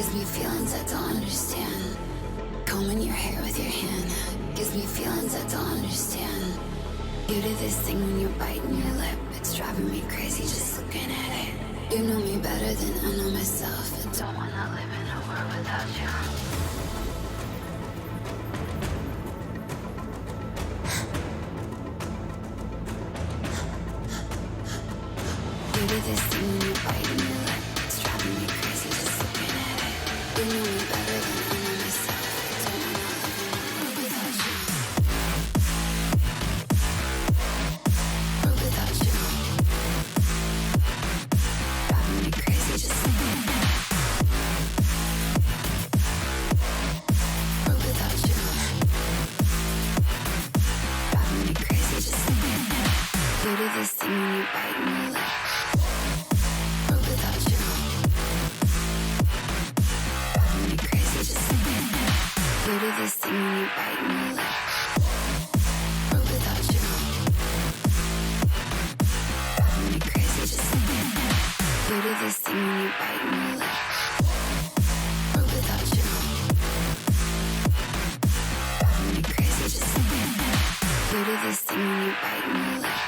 gives me feelings I don't understand. Combing your hair with your hand gives me feelings I don't understand. You do this thing when you're biting your lip, it's driving me crazy just looking at it. You know me better than I know myself. I don't wanna live in a world without you. You do this thing when you're biting your lip, it's driving me crazy just looking at it. You know me better than I know myself. I don't wanna live in a world without you. World without you. Driving me crazy just looking at it. World without you. Driving me crazy just looking at it. You do this thing when you're biting your lip. Without you, driving me crazy just looking at it. You do this thing when you bite my lip. Or without you, driving me crazy just looking at it. You do this thing when you bite my lip. Or without you, driving me crazy just looking at it. You do this thing when you bite my lip.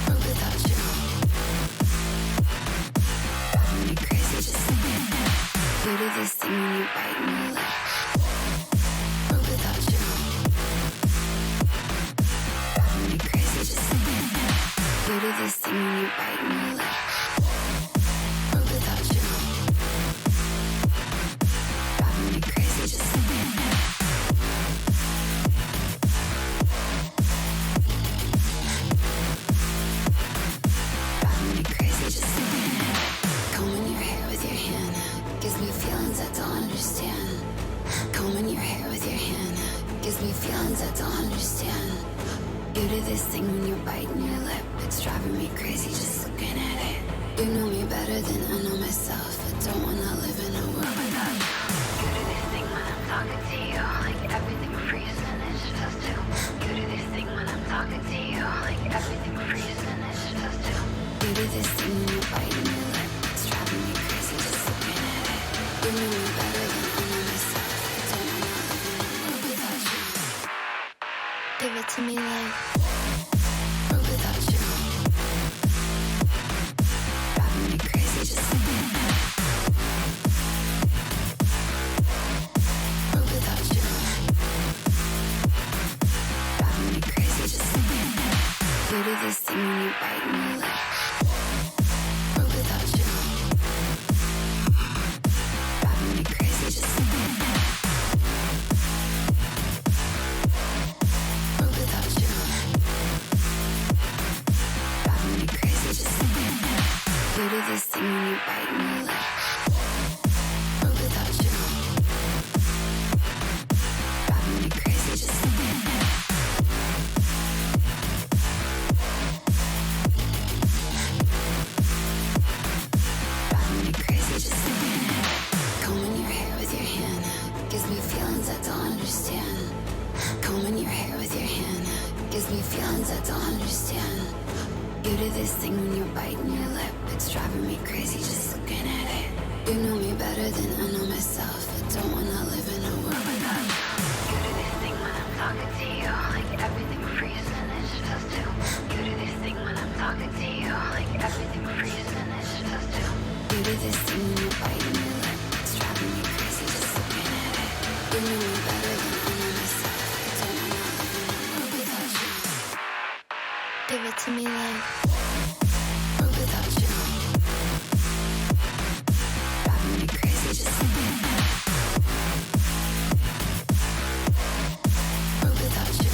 Or without you. You do this thing when you bite my lip. Or without you, driving me crazy just looking at it. You do this thing when you bite my lip. Or without you, driving me crazy just looking at it. Driving me crazy just looking at it. Combing your hair with your hand gives me feelings I don't understand. Combing your hair with your hand gives me feelings I don't understand. You do this thing when you're biting your lip, it's driving me crazy just looking at it. You know me better than I know myself. I don't wanna live in a world without you. You do this thing when I'm talking to you, like everything freezes and it's just you. You do this thing when I'm talking to you, like everything freezes and it's just you. You do this thing when you're biting your lip, it's driving me crazy just looking at it. You know me better than I know myself. I don't wanna live in a world without you. Give it to me like world without you. Driving me crazy just looking at it. World without you. Driving me crazy just looking at it. You do this thing when you bite my lip. World without you. Driving me crazy just looking at it. World without you. Driving me crazy just looking at it. You do this thing when you bite my lip. World without you. Driving me crazy just looking at it. Driving me crazy just looking at it. Combing your hair with your hand gives me feelings I don't understand. Combing your hair with your hand gives me feelings I don't understand. You do this thing when you're biting your lip, it's driving me crazy just looking at it. You know me better than I know myself. I don't wanna live in a world without you. You do this thing when I'm talking to you, like everything freezes and it's just you. You do this thing when I'm talking to you, like everything freezes and it's just you. You do this thing when you're biting your lip, it's driving me crazy just looking at it. You know me better than I know myself. I don't wanna live in a world without you. Give it to me like world without you. Driving me crazy just looking at it. World without you.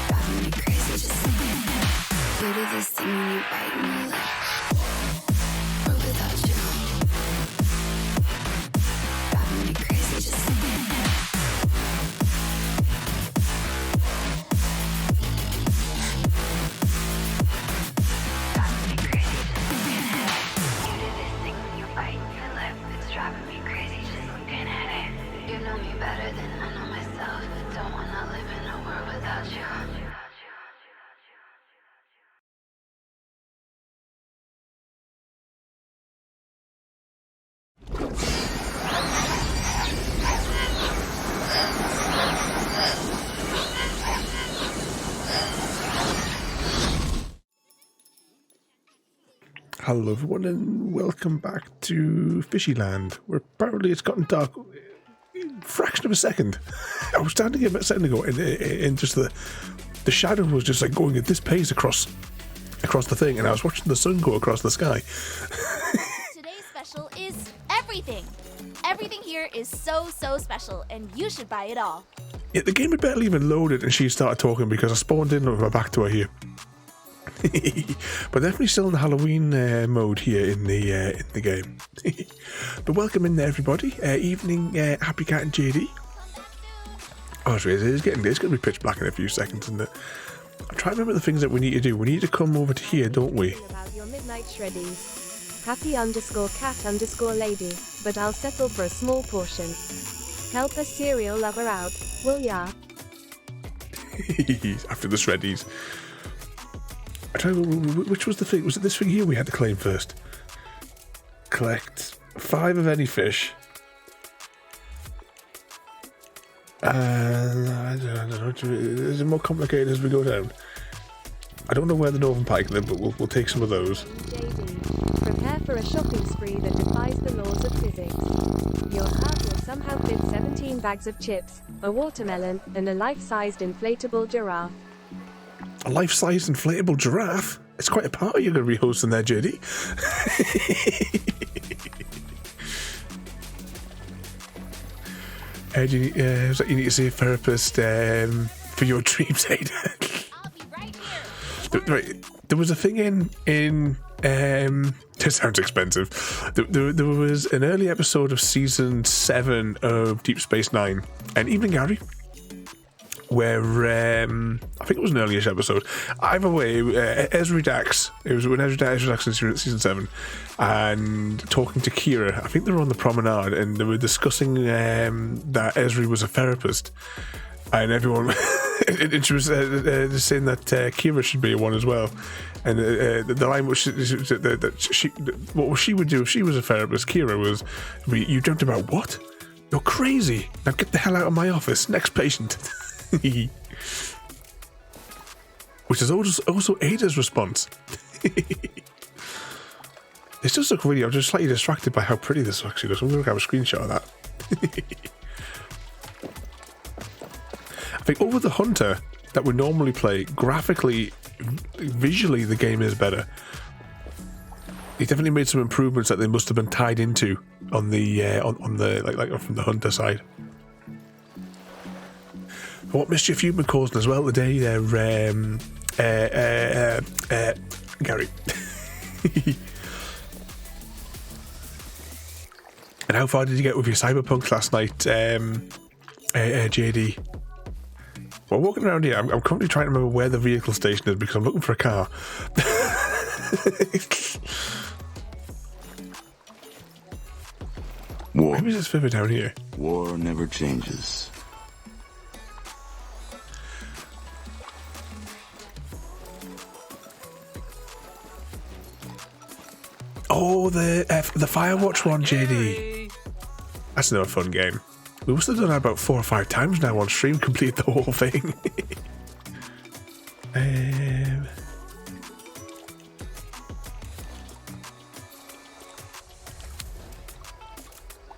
Driving me crazy just looking at it. You do this thing when you bite my lip. World without you. Driving me crazy just looking at it. Driving me crazy just looking at it. You know me better than I know myself. I don't wanna live in a world without you. Hello everyone and welcome back to Fishyland, where apparently it's gotten dark in a fraction of a second. I was standing here a second ago and just the shadow was just like going at this pace across the thing, and I was watching the sun go across the sky. Today's special is everything. Everything here is so special, and you should buy it all. Yeah, the game had barely even loaded and she started talking because I spawned in with my back to her here. But definitely still in the Halloween mode here in the game. But welcome in there, everybody. Evening, Happy Cat and JD. Oh, it's going to be pitch black in a few seconds, isn't it? I'm trying to remember the things that we need to do. We need to come over to here, don't we? About your midnight shreddies. Happy_cat_lady, but I'll settle for a small portion. Help a serial lover out, will ya? After the shreddies. I try to remember, which was the thing? Was it this thing here we had to claim first? Collect 5 of any fish. I don't know. Is it more complicated as we go down? I don't know where the Northern Pike live, but we'll take some of those. JD, prepare for a shopping spree that defies the laws of physics. Your cart will somehow fit 17 bags of chips, a watermelon, and a life-sized inflatable giraffe. A life-sized inflatable giraffe? It's quite a party you're going to be hosting there, JD. You need to see a therapist for your dreams, Ada. I'll be right here. Right, there was a thing in this sounds expensive. There was an early episode of season 7 of Deep Space Nine, and Evening Gary, where I think it was an early-ish episode. Either way, Ezri Dax. It was when Ezri Dax in season 7, and talking to Kira. I think they were on the promenade, and they were discussing that Ezri was a therapist, and everyone. And she was saying that Kira should be one as well. And the line was what she would do if she was a therapist. Kira was, "You dreamt about what? You're crazy. Now get the hell out of my office. Next patient." Which is also Ada's response. This does look really. I'm just slightly distracted by how pretty this actually looks. I'm going to have a screenshot of that. I think over the Hunter that we normally play, graphically, visually, the game is better. They definitely made some improvements that they must have been tied into on the like from the Hunter side. What mischief you've been causing as well today there, Gary. And how far did you get with your Cyberpunk last night, JD? Well, walking around here, I'm currently trying to remember where the vehicle station is because I'm looking for a car. War. Maybe it's further down here. War never changes. Oh, the Firewatch one, JD. That's another fun game. We must have done that about 4 or 5 times now on stream, complete the whole thing.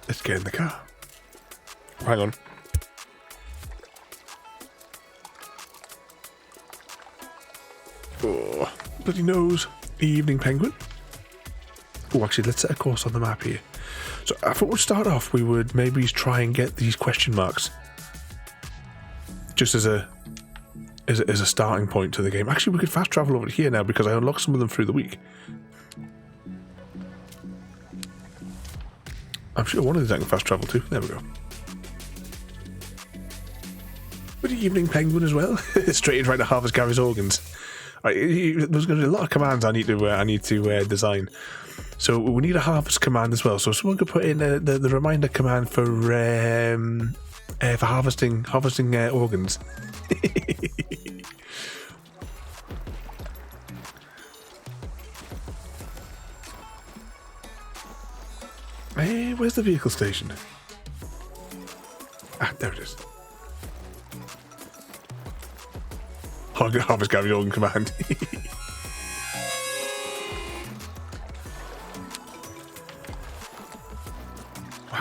Let's get in the car. Hang on. Oh, bloody nose. Evening Penguin. Oh, actually, let's set a course on the map here. So I thought we'd start off, we would maybe try and get these question marks. Just as a starting point to the game. Actually, we could fast travel over here now because I unlocked some of them through the week. I'm sure one of these I can fast travel to. There we go. Good evening, Penguin, as well. Straight in trying to harvest Gary's organs. Right, there's going to be a lot of commands I need to design. So we need a harvest command as well. So someone could put in the reminder command for harvesting organs. Where's the vehicle station? Ah, there it is. Harvest Gary organ command.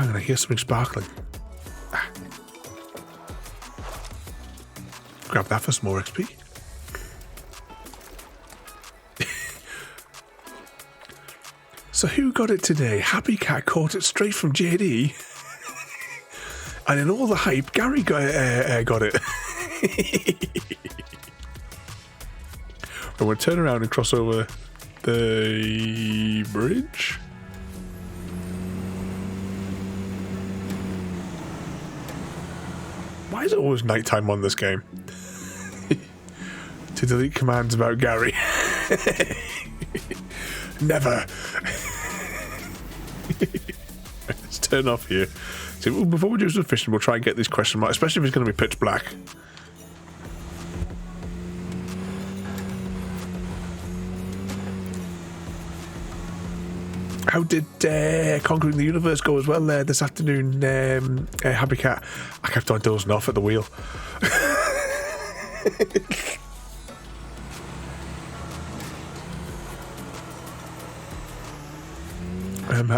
hang on, I hear something sparkling. Ah. Grab that for some more XP. So who got it today? Happy Cat caught it straight from JD. And in all the hype, Gary got it. And we'll turn around and cross over the bridge. Why is it always nighttime on this game? To delete commands about Gary. Never. Let's turn off here. So before we do some fishing, we'll try and get these question marks, especially if it's going to be pitch black. How did Conquering the Universe go as well this afternoon, Happy Cat? I kept on dozing off at the wheel.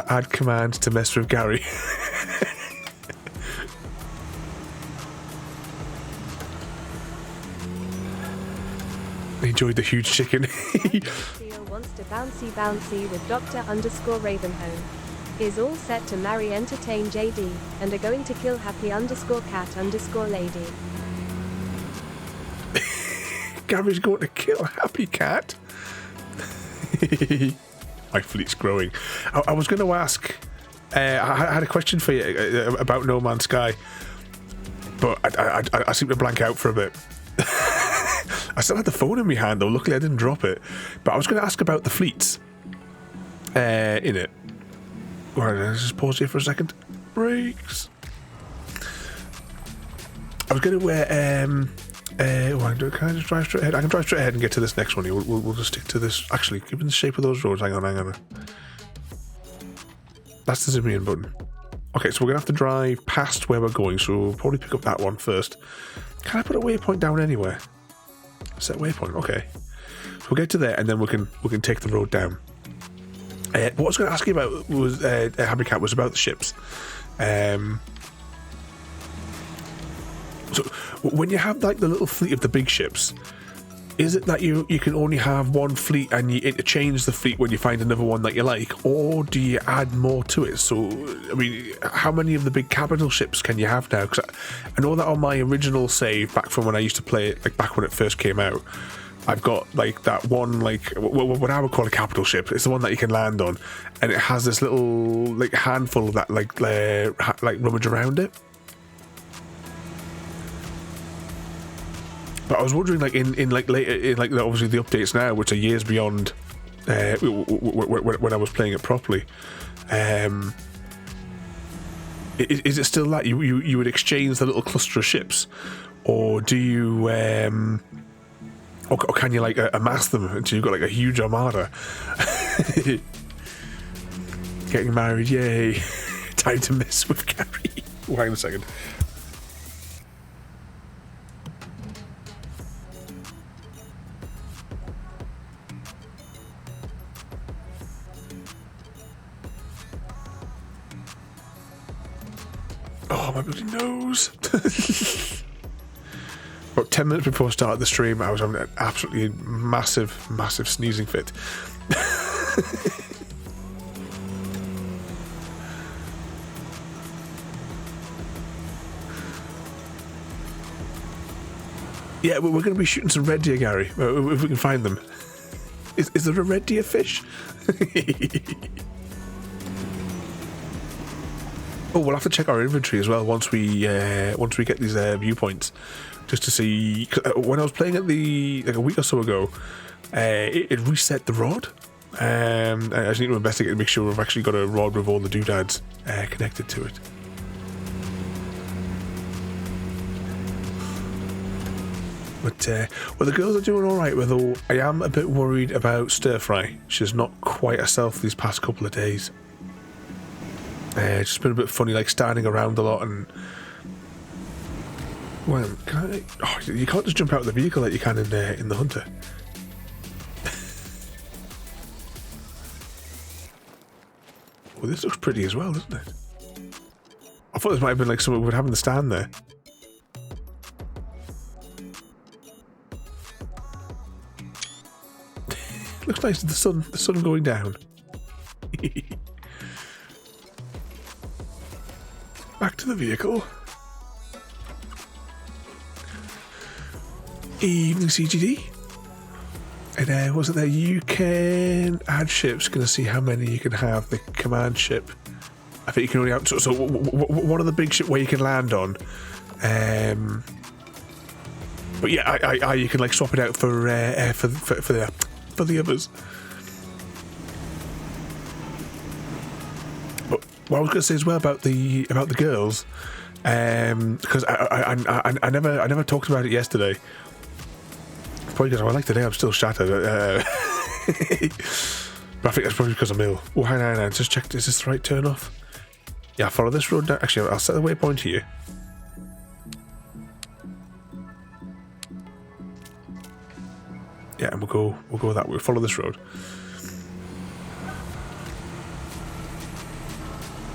Add commands to mess with Gary. Enjoyed the huge chicken. Theo wants to bouncy with Dr_Ravenholm. Is all set to marry entertain JD, and are going to kill happy_cat_lady. Gary's going to kill Happy Cat. My fleet's growing. I was going to ask, I had a question for you about No Man's Sky, but I seem to blank out for a bit. I still had the phone in my hand though, luckily I didn't drop it. But I was going to ask about the fleets in it. Alright, let's just pause here for a second. Brakes. I was going to can I just drive straight ahead? I can drive straight ahead and get to this next one. We'll just stick to this. Actually, given the shape of those roads, hang on. That's the zoom in button. Okay, so we're going to have to drive past where we're going, so we'll probably pick up that one first. Can I put a waypoint down anywhere? Set waypoint, okay. So we'll get to there and then we can take the road down. What I was going to ask you about was, Happy Cat, was about the ships. So when you have like the little fleet of the big ships, is it that you can only have one fleet and you interchange the fleet when you find another one that you like, or do you add more to it? So I mean, how many of the big capital ships can you have now? Because I know that on my original save back from when I used to play it, like back when it first came out, I've got like that one, like what I would call a capital ship. It's the one that you can land on, and it has this little like handful of that like rummage around it. But I was wondering, like in like later, in like obviously the updates now, which are years beyond when I was playing it properly. Is it still that you would exchange the little cluster of ships, or do you, or can you like amass them until you've got like a huge armada? Getting married, yay! Time to mess with Gary. Hang on a second. Oh, my bloody nose. About 10 minutes before I started the stream, I was having an absolutely massive sneezing fit. Yeah, we're going to be shooting some red deer, Gary, if we can find them. Is there a red deer fish? Oh, we'll have to check our inventory as well once we get these viewpoints, just to see. When I was playing it like a week or so ago, it reset the rod. I just need to investigate and make sure we've actually got a rod with all the doodads connected to it. But well, the girls are doing all right. Although I am a bit worried about Stir Fry. She's not quite herself these past couple of days. It's just been a bit funny, like standing around a lot, and well, you can't just jump out of the vehicle like you can in the Hunter. Well, this looks pretty as well, doesn't it? thought this might have been like someone would have in the stand there. Looks nice. The sun going down. Back to the vehicle. Evening CGD. And was it there? You can add ships. Going to see how many you can have. The command ship. I think you can only have. So one of the big ship where you can land on. But yeah, you can like swap it out for the others. But what I was going to say as well about the girls, because I never talked about it yesterday. Probably because I like today I'm still shattered. But I think that's probably because I'm ill. Oh, hang on, just check. Is this the right turn off? Yeah, follow this road down. Actually, I'll set the waypoint here. Yeah, and we'll go that way. Follow this road.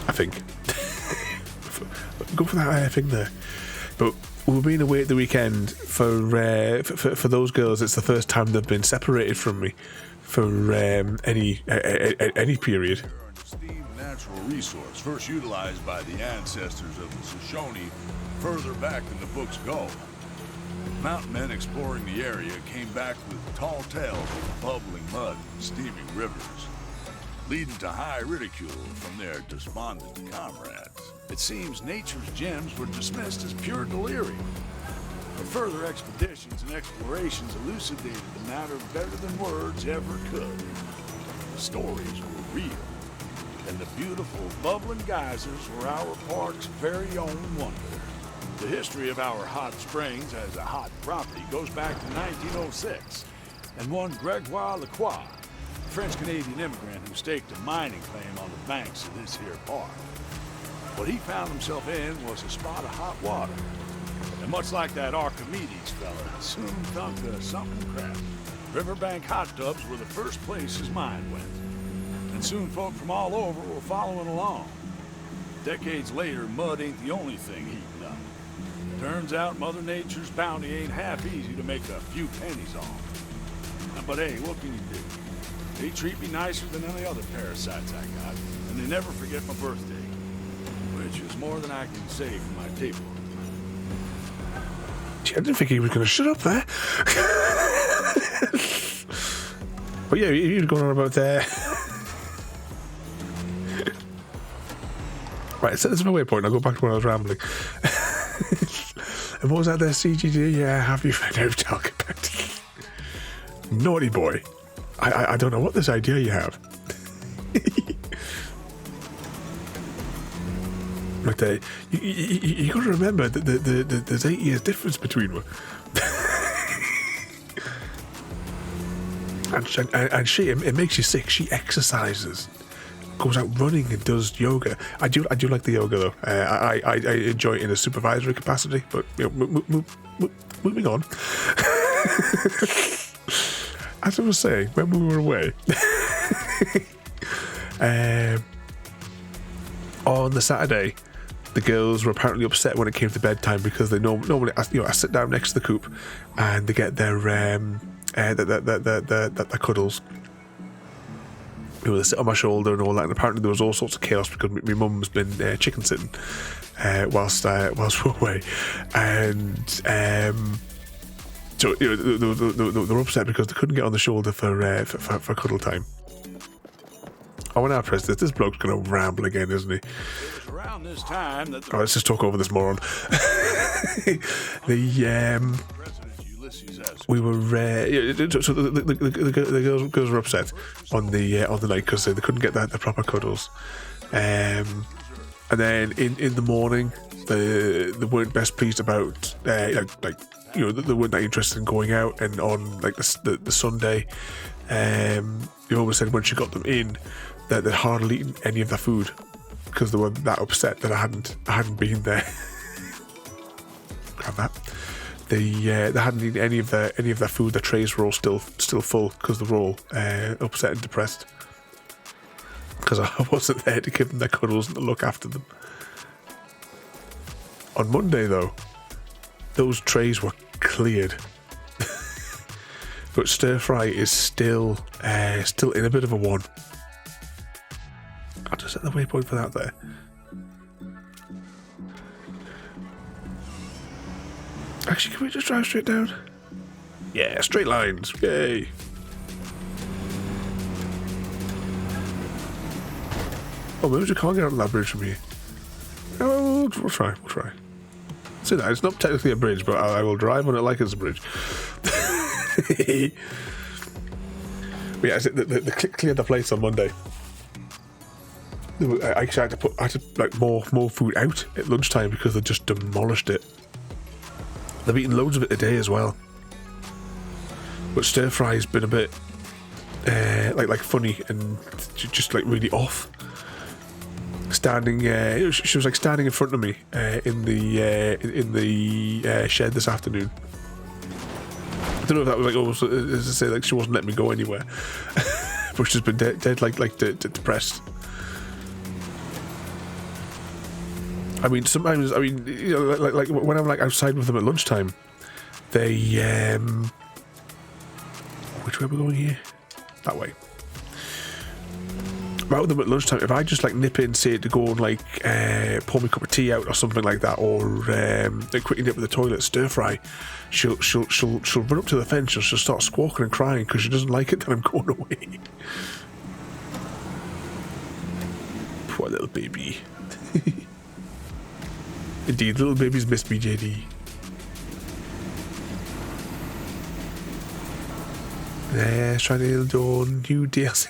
I think. Go for that thing there. But we've been away at the weekend for those girls. It's the first time they've been separated from me for any period. Natural resource first utilized by the ancestors of the Shoshone further back than the books go. Mountain men exploring the area came back with tall tales of bubbling mud and steaming rivers, leading to high ridicule from their despondent comrades. It seems nature's gems were dismissed as pure delirium. But further expeditions and explorations elucidated the matter better than words ever could. The stories were real, and the beautiful bubbling geysers were our park's very own wonder. The history of our hot springs as a hot property goes back to 1906, and one Gregoire Lacroix, a French-Canadian immigrant who staked a mining claim on the banks of this here park. What he found himself in was a spot of hot water, and much like that Archimedes fella, soon thunk to something crap. Riverbank hot tubs were the first place his mind went, and soon folk from all over were following along. Decades later, mud ain't the only thing heating up. Turns out Mother Nature's bounty ain't half easy to make a few pennies on. But hey, what can you do? They treat me nicer than any other parasites I got, and they never forget my birthday, which is more than I can say from my table. Gee, I didn't think he was going to shut up there. But yeah, you were going on about there. Right, so this is my waypoint. I'll go back to when I was rambling. And what was that there, CGD? Yeah, have you found out talk about it? Naughty boy. I don't know what this idea you have. But you got to remember that there's 8 years difference between them. and she, it makes you sick. She exercises, goes out running and does yoga. I do like the yoga though. I enjoy it in a supervisory capacity. But you know, moving on. As I was saying, when we were away, on the Saturday, the girls were apparently upset when it came to bedtime because they normally, I sit down next to the coop and they get their cuddles. You know, they sit on my shoulder and all that. And apparently there was all sorts of chaos because my mum's been chicken sitting whilst we're away, and so you know, they were upset because they couldn't get on the shoulder for cuddle time. Oh, when I press this bloke's going to ramble again, isn't he? Around this time that let's just talk over this moron. We were so the girls were upset on the night because they couldn't get the proper cuddles, and then in the morning they weren't best pleased about like you know, they weren't that interested in going out, and on like the Sunday, they always said when she got them in that they'd hardly eaten any of their food because they were that upset that I hadn't been there. Grab that. They hadn't eaten any of their food. Their trays were all still full because they were all upset and depressed because I wasn't there to give them their cuddles and to look after them. On Monday, though, those trays were cleared. But stir fry is still in a bit of a one. I'll just set the waypoint for that there. Actually, can we just drive straight down? Yeah, straight lines. Yay. Oh, maybe we can't get on that bridge from here. Oh, we'll try. See that, it's not technically a bridge, but I will drive on it like it's a bridge. But yeah, the cleared the place on Monday. I actually had to like more food out at lunchtime because they just demolished it. They've eaten loads of it today as well. But stir fry's been a bit like funny and just like really off. Standing, she was like standing in front of me in the shed this afternoon. I don't know if that was like almost as to say like she wasn't letting me go anywhere, but she's been dead like depressed. I mean, sometimes you know like when I'm like outside with them at lunchtime, they which way are we going here? That way. Out with them at lunchtime, if I just like nip in, say to go and like pour me a cup of tea out or something like that, or quickly nip to the toilet, stir fry, she'll run up to the fence and she'll start squawking and crying because she doesn't like it that I'm going away. Poor little baby. Indeed, little babies miss me, JD. Yeah, trying to do new DLC.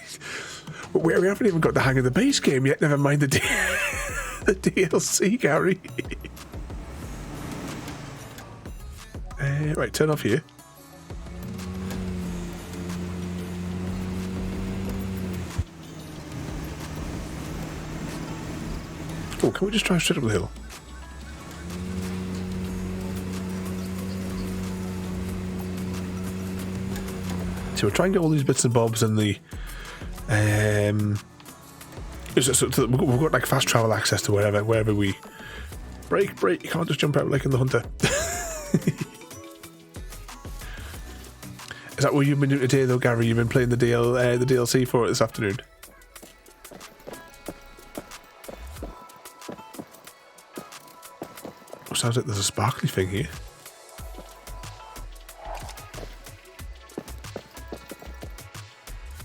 We haven't even got the hang of the base game yet, never mind the DLC, Gary. Right, turn off here. Oh, can we just drive straight up the hill? So we'll try and get all these bits and bobs and the so we've got like fast travel access to wherever we break. You can't just jump out like in the Hunter. Is that what you've been doing today, though, Gary? You've been playing the DLC for it this afternoon. Oh, sounds like there's a sparkly thing here.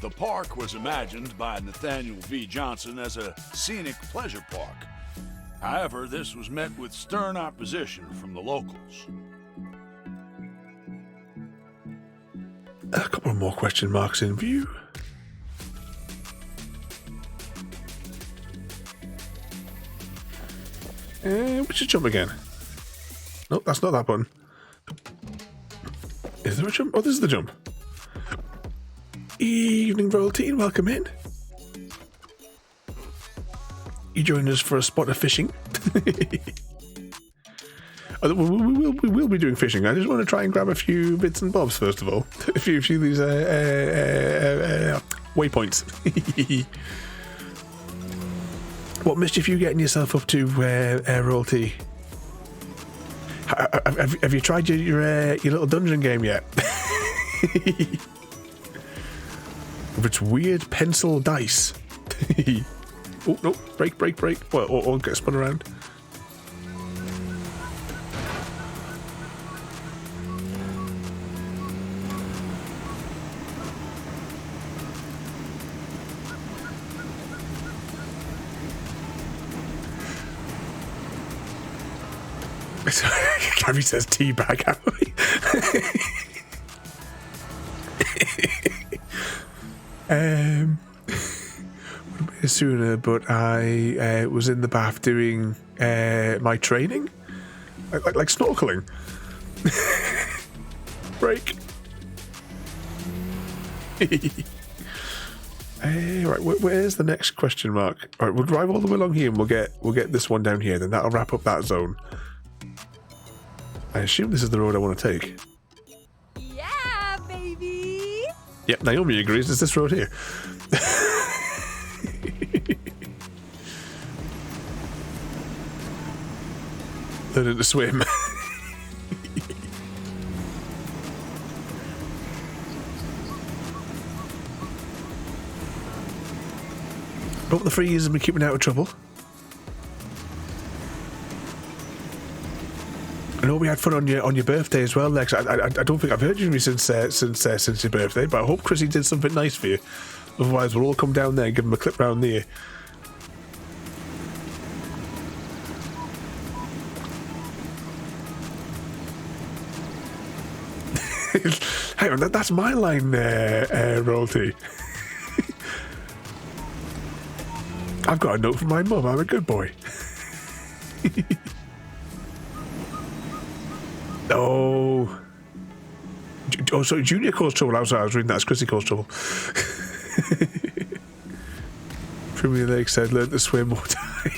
The park was imagined by Nathaniel V. Johnson as a scenic pleasure park. However, this was met with stern opposition from the locals. A couple more question marks in view. We should jump again. Nope, that's not that button. Is there a jump? Oh, this is the jump. Evening, royalty, and welcome in. You join us for a spot of fishing. We will be doing fishing. I just want to try and grab a few bits and bobs first of all. a few of these waypoints. What mischief are you getting yourself up to, royalty? Have you tried your little dungeon game yet? With its weird pencil dice. Oh, no, break. Or get spun around. Gary says teabag, haven't we? Sooner, but I was in the bath doing my training, like snorkeling. Break. Right, where's the next question mark? All right, we'll drive all the way along here, and we'll get this one down here. Then that'll wrap up that zone. I assume this is the road I want to take. Yeah, baby. Yep, Naomi agrees. It's this road here. learning to swim. Hope the 3 years have been keeping out of trouble. I know we had fun on your birthday as well, Lex. I don't think I've heard you since your birthday, but I hope Chrissy did something nice for you. Otherwise, we'll all come down there and give him a clip round there. Hang on, that's my line, Royalty. I've got a note from my mum. I'm a good boy. Oh. Oh, so Junior caused trouble outside. I was reading that as Chrissy caused trouble. Premier League said, learn to swim more time.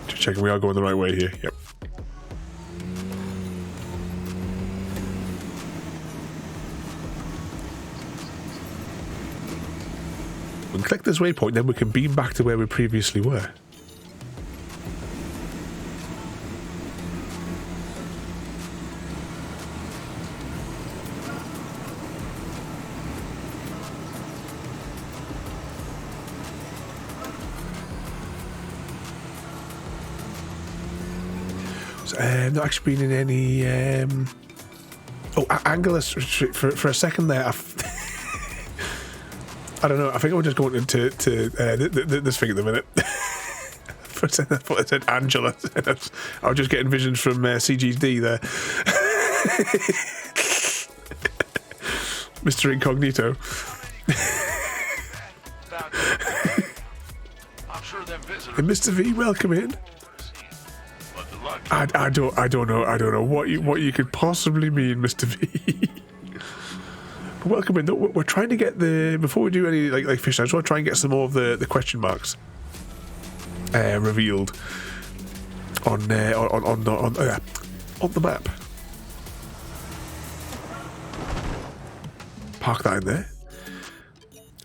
Just checking we are going the right way here. Yep. We can click this waypoint, then we can beam back to where we previously were. So, not actually been in any... Oh, Angelus, for a second there, I don't know. I think I'm just going into this thing at the minute. For a second, I thought it said Angela. I was just getting visions from CGD there. Mr. Incognito. I'm sure them visitors. And Mr. V, welcome in. I don't know what you could possibly mean, Mr. V. Welcome in. We're trying to get before we do any like fish. I just want to try and get some more of the question marks revealed on the map. Park that in there.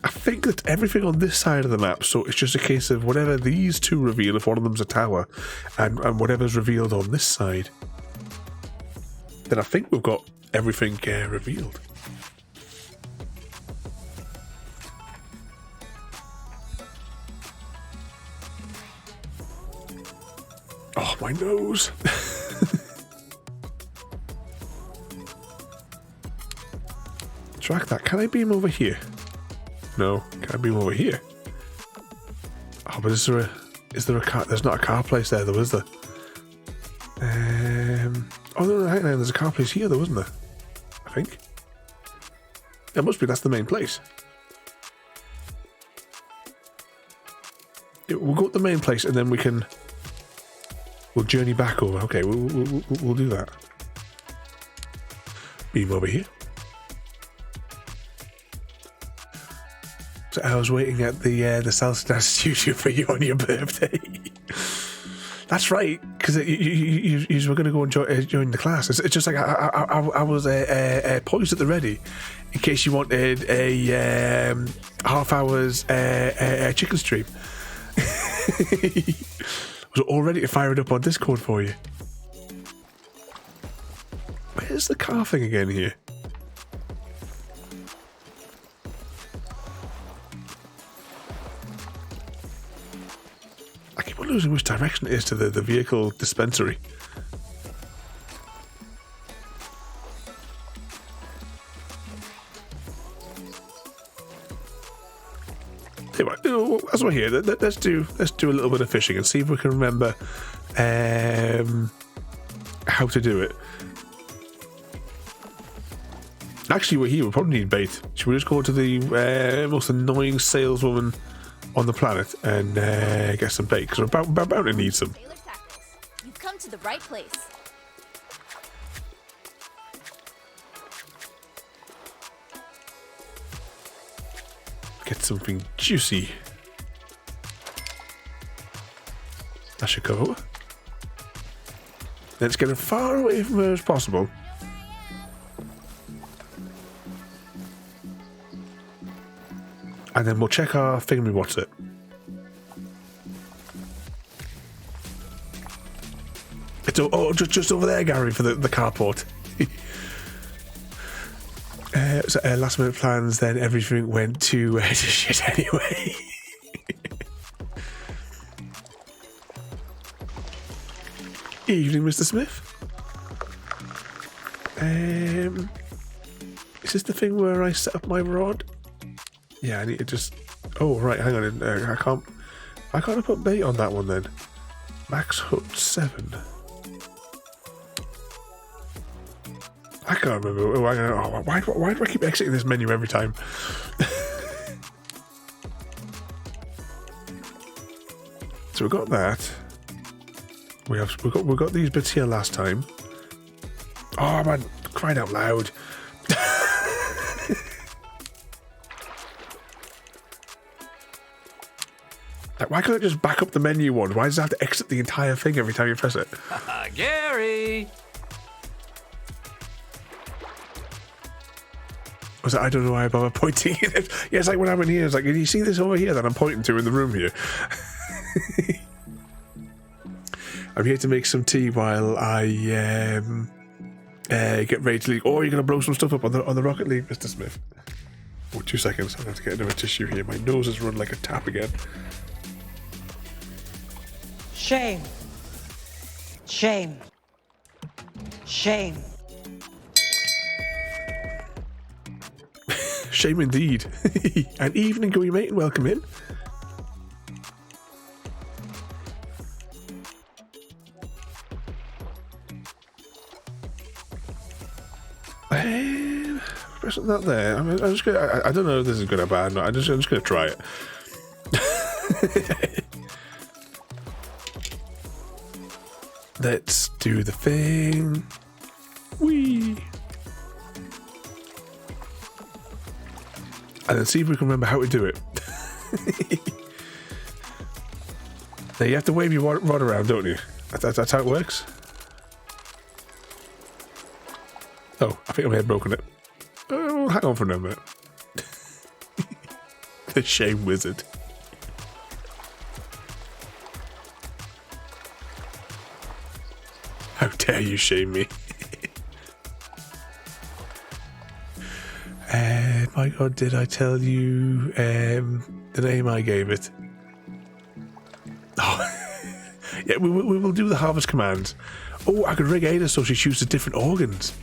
I think that's everything on this side of the map, so it's just a case of whatever these two reveal, if one of them's a tower, and whatever's revealed on this side, then I think we've got everything revealed. Oh, my nose. Track that. Can I beam over here? No. Can I beam over here? Oh, but is there a car? There's not a car place there, though, is there? Oh, no, hang on. There's a car place here, though, isn't there? I think. It must be. That's the main place. Yeah, we'll go to the main place, and then we'll journey back over. Okay, we'll do that. Beam over here. So I was waiting at the South Star studio for you on your birthday. That's right, because you were going to go and join the class. It's just like I was poised at the ready in case you wanted a half hour's chicken stream. I was all ready to fire it up on Discord for you. Where's the car thing again here? I keep on losing which direction it is to the vehicle dispensary. Anyway, as we're here, let's do a little bit of fishing and see if we can remember how to do it. Actually, we're here. We probably need bait. Should we just go to the most annoying saleswoman on the planet and get some bait? Because we're about to need some. Sailor Tackles. You've come to the right place. Get something juicy. That should go. Let's get as far away from her as possible. And then we'll check our thingy. What's it? It's just over there, Gary, for the carport. Last minute plans, then everything went to shit anyway. Evening, Mr. Smith. Is this the thing where I set up my rod? Yeah, I need to just... Oh, right, hang on. I can't put bait on that one then. Max hooked 7. I can't remember. Oh, why do I keep exiting this menu every time? So we got that. We got these bits here last time. Oh man, crying out loud. Like, why can't I just back up the menu one? Why does it have to exit the entire thing every time you press it? Gary! Was it, I don't know why I bother pointing it. Yeah, it's like when I'm in here, it's like, can you see this over here that I'm pointing to in the room here? I'm here to make some tea while I get ready to leave. Oh, you're going to blow some stuff up on the rocket league, Mr. Smith. Oh, 2 seconds. I'm going to have to get another tissue here. My nose has run like a tap again. Shame. Shame. Shame. Shame indeed. An evening, go, mate, and welcome in. Pressing that there. I'm just gonna. I don't know if this is good or bad. No, I'm just gonna try it. Let's do the thing. Whee! And then see if we can remember how to do it. Now you have to wave your rod around, don't you? That's how it works. Oh, I think I may have broken it. Oh, hang on for a minute. The shame wizard. How dare you shame me? My God, did I tell you the name I gave it? Oh, yeah, we will do the harvest commands. Oh, I could rig Ada so she chooses different organs.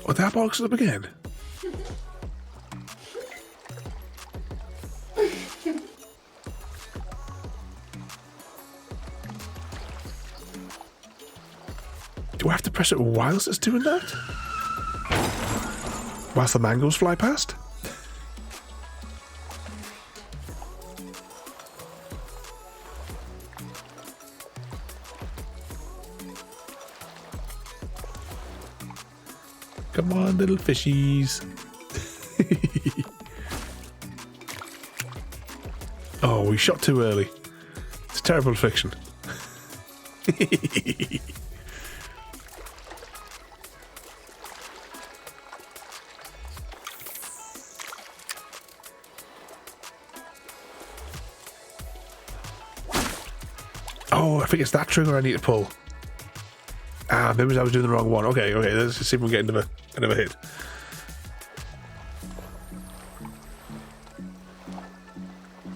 Oh, that box is up again. Do I have to press it whilst it's doing that? Whilst the mangoes fly past? Come on, little fishies. Oh, we shot too early. It's a terrible fiction. Oh, I think it's that trigger I need to pull. Ah, maybe I was doing the wrong one. Okay, let's just see if we can get another hit.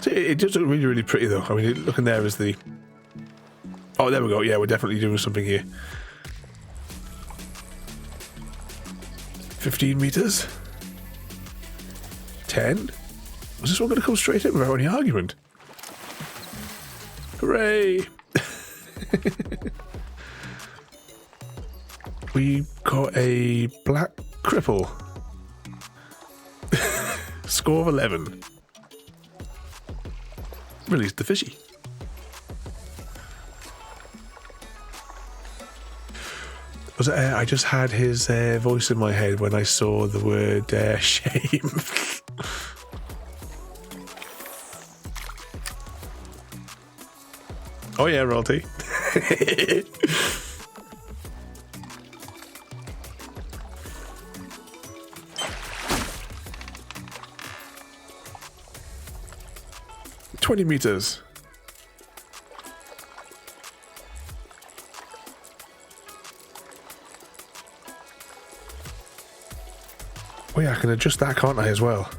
See, it does look really, really pretty though. I mean, looking there is the... Oh, there we go. Yeah, we're definitely doing something here. 15 meters. 10. Was this one going to come straight in without any argument? Hooray! We got a black cripple. Score of 11. Released the fishy. Was it, I just had his voice in my head when I saw the word shame. Oh yeah, royalty. 20 meters. Oh yeah, I can adjust that, can't I, as well?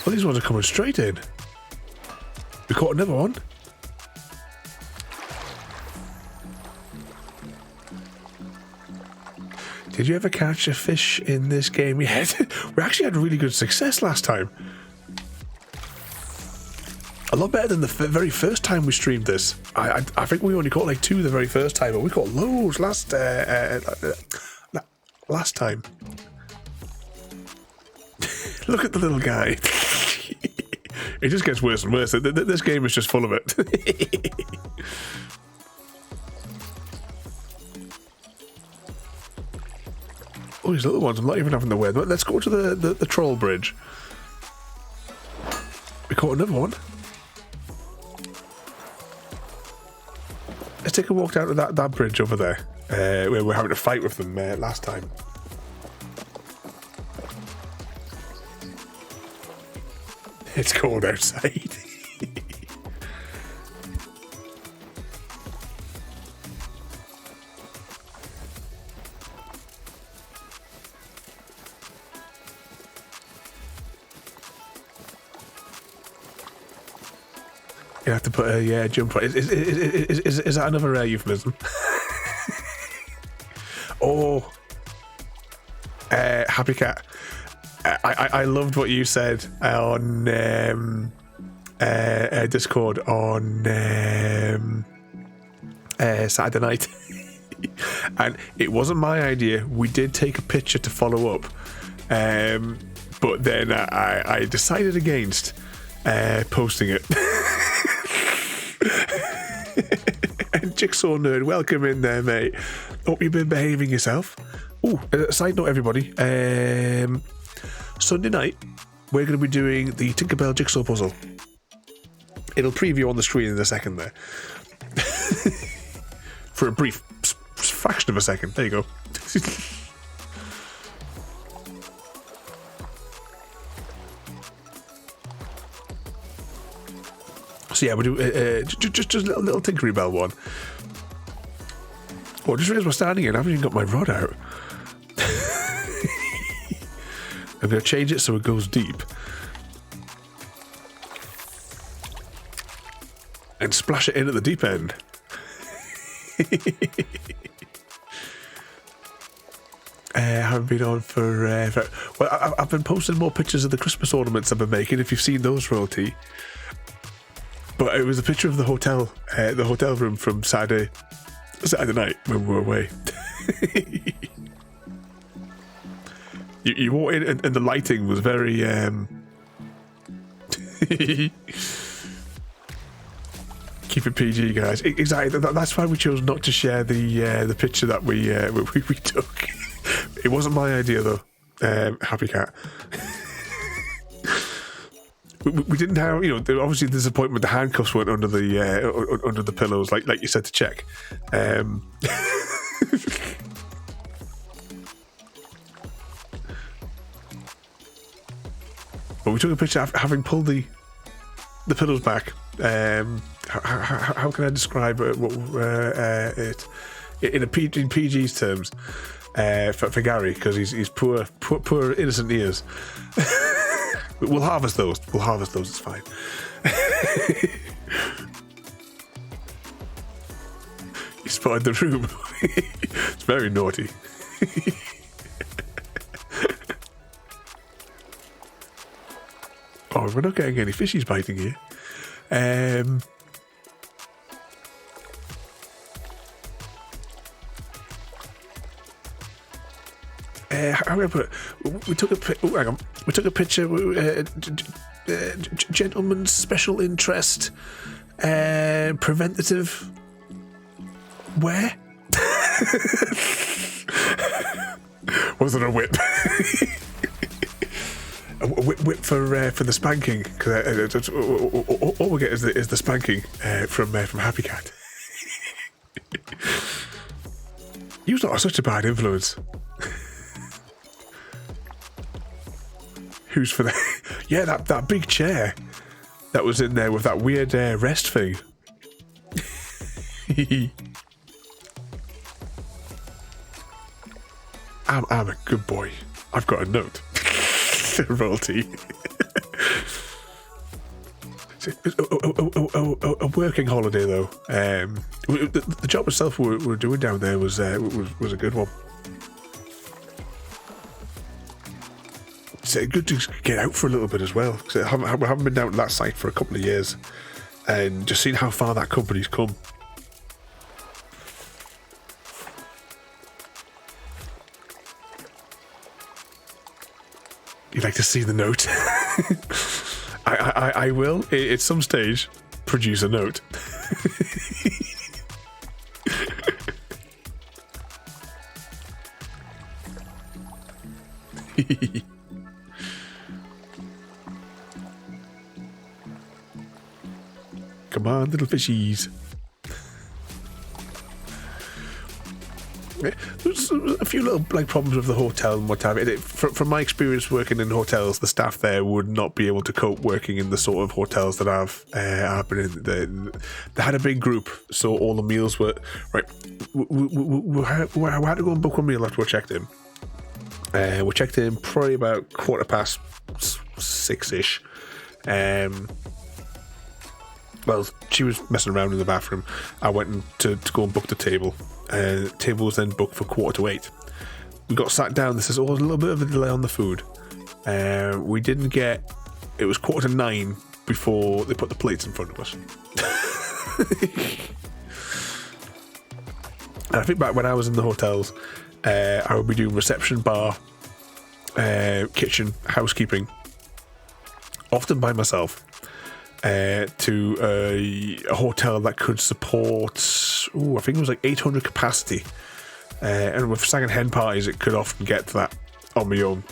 Well, these ones are coming straight in. We caught another one. Did you ever catch a fish in this game? We actually had really good success last time. A lot better than the very first time we streamed this. I think we only caught like 2 the very first time, but we caught loads last time. Look at the little guy. It just gets worse and worse. This game is just full of it. Oh, these little ones, I'm not even having the word. Let's go to the troll bridge. We caught another one. Let's take a walk down to that bridge over there, where we're having a fight with them last time. It's cold outside. You have to put a jump on. Is that another euphemism? Oh, Happy Cat. I loved what you said on Discord on Saturday night. And it wasn't my idea. We did take a picture to follow up, but then I decided against posting it. And Jigsaw Nerd, welcome in there, mate. Hope you've been behaving yourself. Oh, side note, everybody. Sunday night, we're going to be doing the Tinkerbell Jigsaw puzzle. It'll preview on the screen in a second there. For a brief fraction of a second. There you go. So yeah, we do just a little Tinkery Bell one. Oh, just realised we're standing in. I haven't even got my rod out. I'm going to change it so it goes deep. And splash it in at the deep end. I haven't been on for well, I've been posting more pictures of the Christmas ornaments I've been making, if you've seen those, Royalty. But it was a picture of the hotel room from Saturday night when we were away. You walked in and the lighting was very keep it PG, guys. Exactly. That's why we chose not to share the picture that we took. It wasn't my idea though. Happy Cat. We didn't have, obviously there's a point where the handcuffs weren't under the pillows, like you said to check. But we took a picture having pulled the pillows back. How can I describe it in PG's terms for Gary, because he's poor innocent ears. We'll harvest those. It's fine. You spotted the room. It's very naughty. Oh, we're not getting any fishies biting here. How do I put it? We took a picture. Gentleman's special interest. Preventative. Where? Was it a whip? A whip for the spanking, because all we get is the spanking from Happy Cat. You're not such a bad influence. Who's for the? Yeah, that big chair. that was in there with that weird rest thing. I'm a good boy. I've got a note. Royalty. A working holiday though. The job itself we were doing down there was a good one. It's good to get out for a little bit as well. Cause I haven't been down to that site for a couple of years, and just seeing how far that company's come. You'd like to see the note? I will, at some stage, produce a note. Come on, little fishies. There's a few little problems with the hotel and what have you. From my experience working in hotels, the staff there would not be able to cope working in the sort of hotels that I've been in. They had a big group, so all the meals were right. We had to go and book a meal after we checked in. We checked in probably about 6:45-ish. Well, she was messing around in the bathroom. I went to go and book the table. Table was then booked for 7:45. We got sat down. This is a little bit of a delay on the food. We didn't get. It was 9:15 before they put the plates in front of us. And I think back when I was in the hotels, I would be doing reception, bar, kitchen, housekeeping, often by myself. To a hotel that could support, I think it was like 800 capacity. And with stag and hen parties, it could often get to that on my own.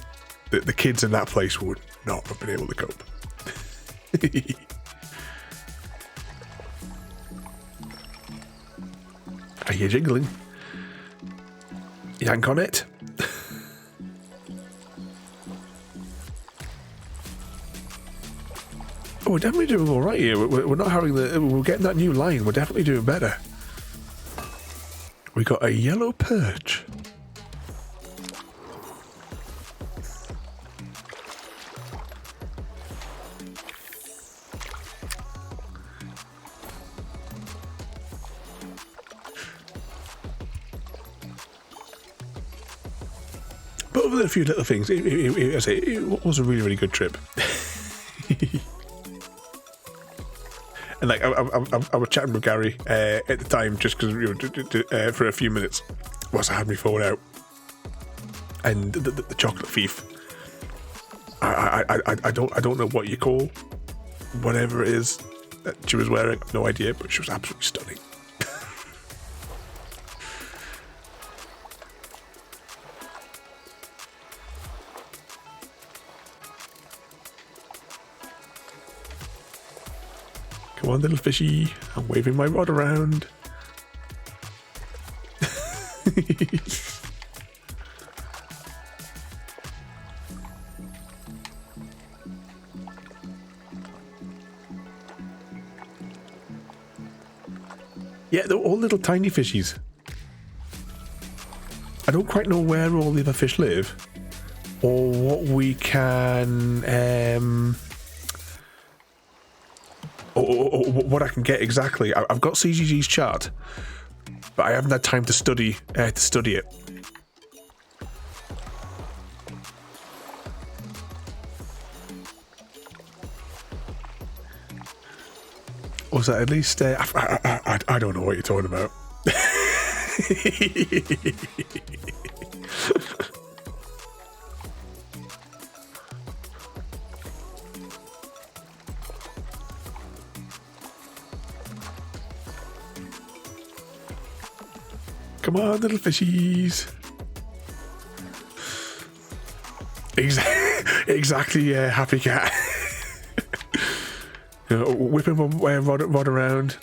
The kids in that place would not have been able to cope. I hear jingling. Yank on it. We're definitely doing all right here. We're not having we're getting that new line. We're definitely doing better. We got a yellow perch. But other than a few little things, it was a really, really good trip. And like I was chatting with Gary at the time, just because for a few minutes, whilst I had my phone out, and the chocolate thief. I don't know what you call whatever it is that she was wearing. No idea, but she was absolutely stunning. Come on, little fishy. I'm waving my rod around. Yeah, they're all little tiny fishies. I don't quite know where all the other fish live, or what we can, or what I can get exactly. I've got CGG's chart, but I haven't had time to study it. Was that at least? I don't know what you're talking about. Come on, little fishies. Exactly, happy cat. You know, whipping my rod around,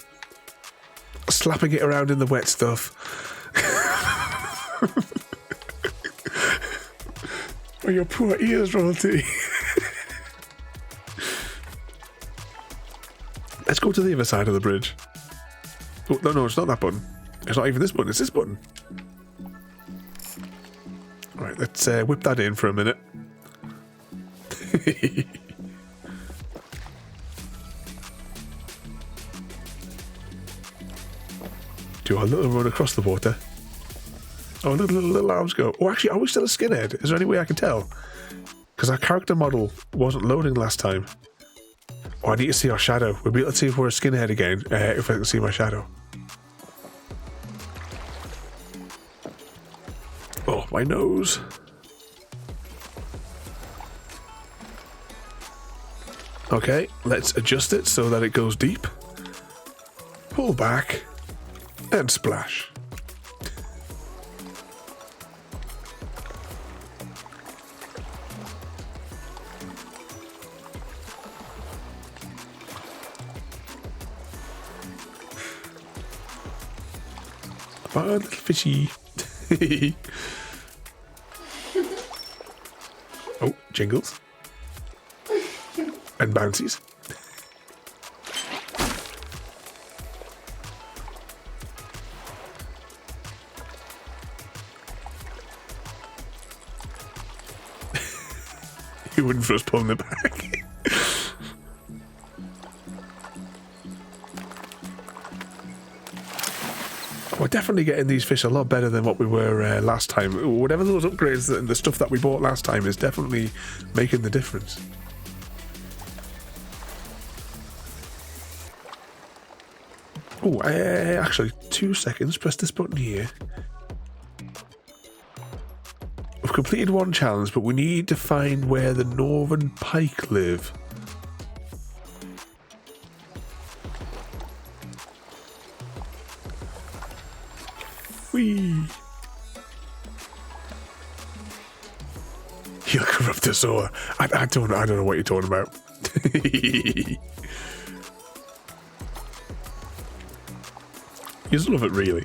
slapping it around in the wet stuff. Oh, your poor ears, Royalty. Let's go to the other side of the bridge. Oh, no, it's not that button. It's not even this button, it's this button. Right, let's whip that in for a minute. Do a little run across the water. Oh, little arms go. Oh, actually, are we still a skinhead? Is there any way I can tell? Because our character model wasn't loading last time. Oh, I need to see our shadow. We'll be able to see if we're a skinhead again, if I can see my shadow. Oh, my nose. Okay, let's adjust it so that it goes deep. Pull back. And splash. Fun little fishy. Oh, jingles. And bouncies. You wouldn't for us pulling it back. We're definitely getting these fish a lot better than what we were last time. Whatever those upgrades and the stuff that we bought last time is definitely making the difference. Oh, actually, 2 seconds. Press this button here. We've completed one challenge, but we need to find where the northern pike live. Whee! He'll corrupt us all. I don't know what you're talking about. You just love it, really.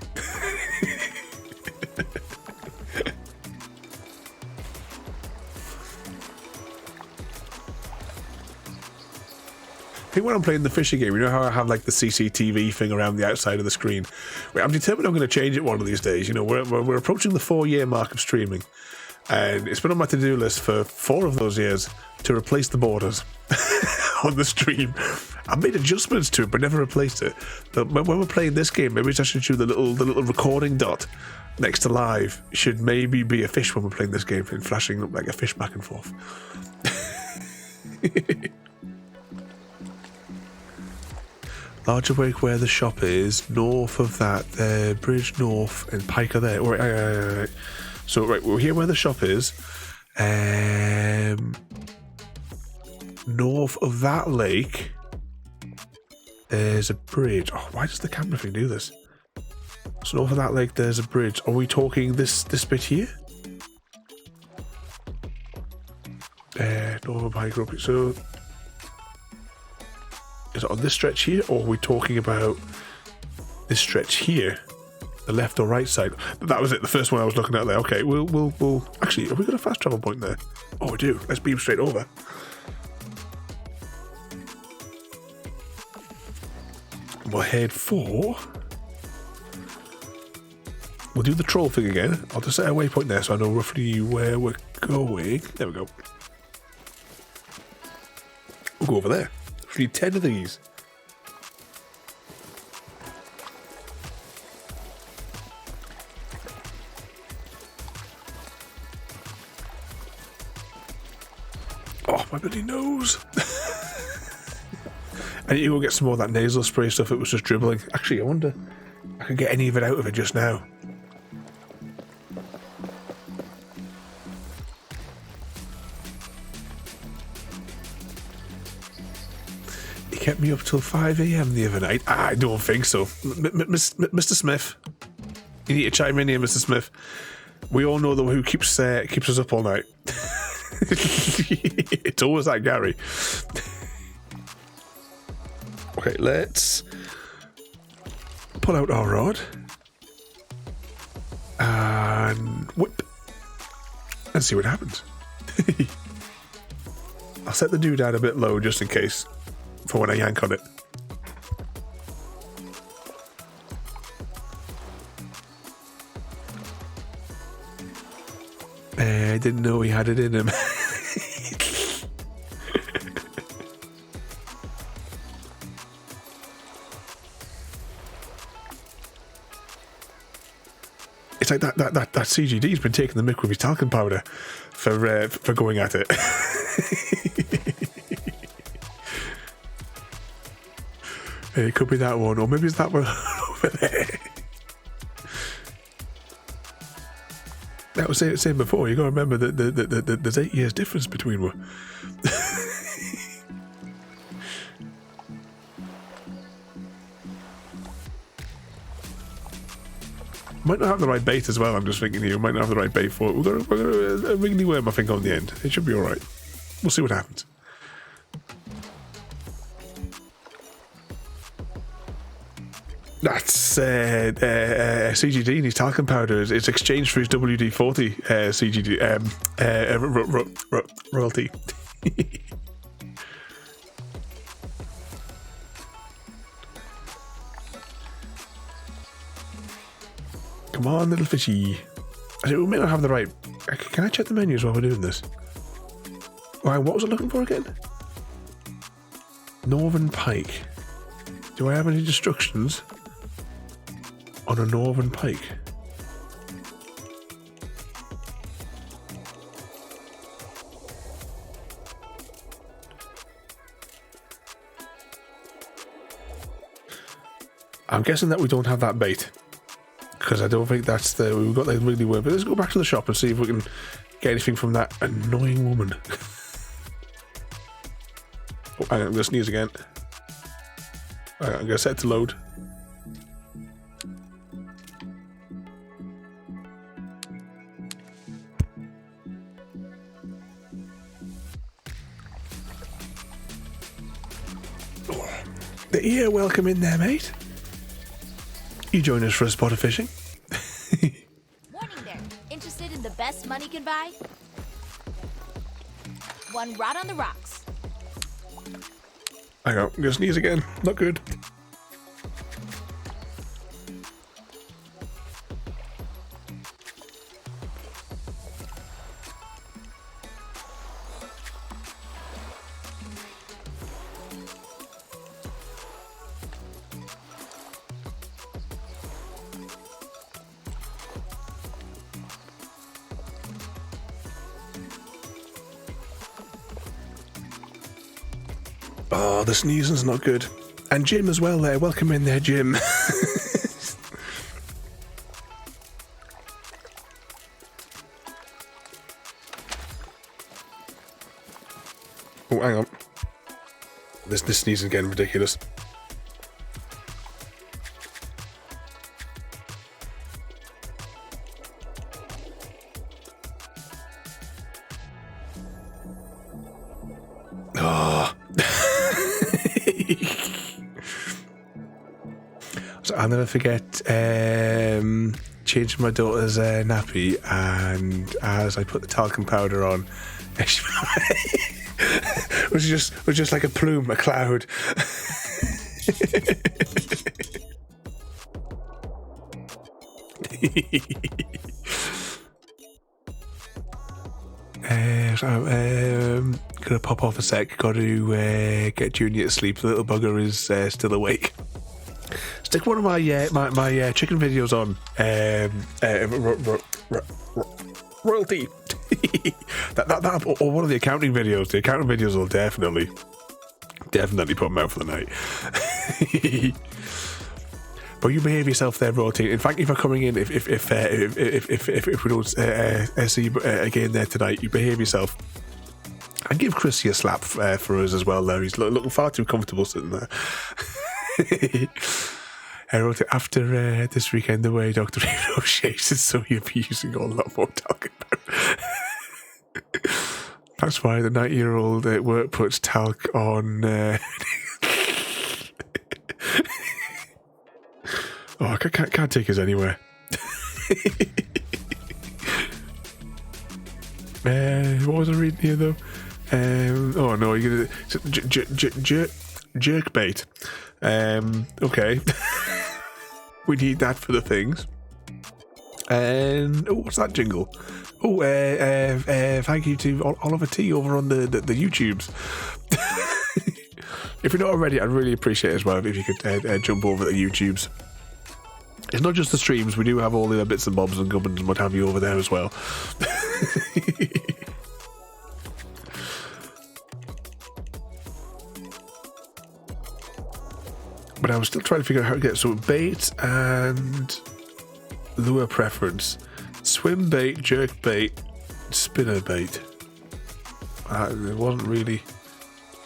I think when I'm playing the fishing game, you know how I have like the CCTV thing around the outside of the screen? I'm determined I'm going to change it one of these days. You know, we're approaching the 4-year mark of streaming, and it's been on my to-do list for 4 of those years to replace the borders on the stream. I've made adjustments to it, but never replaced it. But when we're playing this game, maybe I should choose the little recording dot next to live. Should maybe be a fish when we're playing this game, and flashing up like a fish back and forth. Larger wake where the shop is, north of that, bridge north, and pike are there. Oh, right. So, right, we're here where the shop is. North of that lake, there's a bridge. Oh, why does the camera thing do this? So, north of that lake, there's a bridge. Are we talking this bit here? North of pike, so... Is it on this stretch here, or are we talking about this stretch here, the left or right side? That was it. The first one I was looking at there. Okay, we'll actually. Have we got a fast travel point there? Oh, we do. Let's beam straight over. We'll head for. We'll do the troll thing again. I'll just set a waypoint there so I know roughly where we're going. There we go. We'll go over there. We need 10 of these. Oh, my bloody nose. I need to go get some more of that nasal spray stuff. It was just dribbling. Actually, I wonder if I can get any of it out of it just now. Kept me up till 5 a.m. the other night. I don't think so. Mr. Smith. You need to chime in here, Mr. Smith. We all know who keeps us up all night. It's always that Gary. Okay, let's pull out our rod. And whip. And see what happens. I'll set the doodad a bit low just in case. For when I yank on it. didn't know he had it in him. It's like that CGD's been taking the mick with his talcum powder for going at it. It could be that one, or maybe it's that one over there. That was saying before. You got to remember that there's 8 years difference between them. Might not have the right bait as well. I'm just thinking here, might not have the right bait for it. We've got a wriggly worm, I think, on the end. It should be all right. We'll see what happens. That's CGD and his talcum powder. It's exchanged for his WD-40 CGD royalty. Come on, little fishy. We may not have the right... Can I check the menus while we're doing this? Right, what was I looking for again? Northern pike. Do I have any instructions on a northern pike? I'm guessing that we don't have that bait, because I don't think that's the... We've got that really weird. But let's go back to the shop and see if we can get anything from that annoying woman. Oh, hang on, I'm going to sneeze again. Right, I'm going to set it to load. Oh, the ear welcome in there, mate. You join us for a spot of fishing? Warning there. Interested in the best money can buy? One rod on the rocks. Hang on, I'm gonna sneeze again. Not good. Oh, the sneezing's not good. And Jim as well there. Welcome in there, Jim. Oh, hang on. This sneezing getting ridiculous. So I'll never forget changing my daughter's nappy, and as I put the talcum powder on, it was just like a plume, a cloud. Gonna pop off a sec. Got to get Junior to sleep. The little bugger is still awake. Stick one of my chicken videos on. Royalty. that or one of the accounting videos. The accounting videos will definitely put them out for the night. But you behave yourself there, Royalty. And thank you for coming in. If we don't see you again there tonight, you behave yourself. And give Chrissy a slap for us as well. There, he's looking far too comfortable sitting there. I wrote it after this weekend away. Dr. Negotiated, so you'll be using all that more talk about. That's why the 90-year-old at work puts talc on. Oh, I can't take us anywhere. What was I reading here though? Oh no, you're gonna jerk bait. Okay. We need that for the things. And what's that jingle? Thank you to Oliver T over on the YouTubes. If you're not already, I'd really appreciate it as well if you could jump over the YouTubes. It's not just the streams, we do have all the other bits and bobs and gubbins and what have you over there as well. But I was still trying to figure out how to get so bait and lure preference. Swim bait, jerk bait, spinner bait. It wasn't really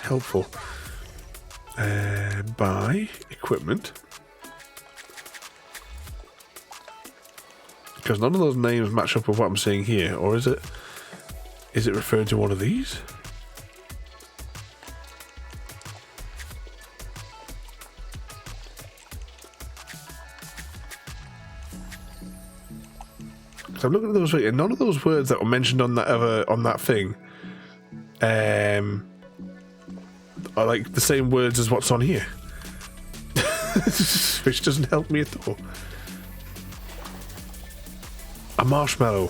helpful. Buy equipment. Because none of those names match up with what I'm seeing here, or is it referring to one of these? I'm looking at those, and none of those words that were mentioned on that thing are like the same words as what's on here, which doesn't help me at all. A marshmallow.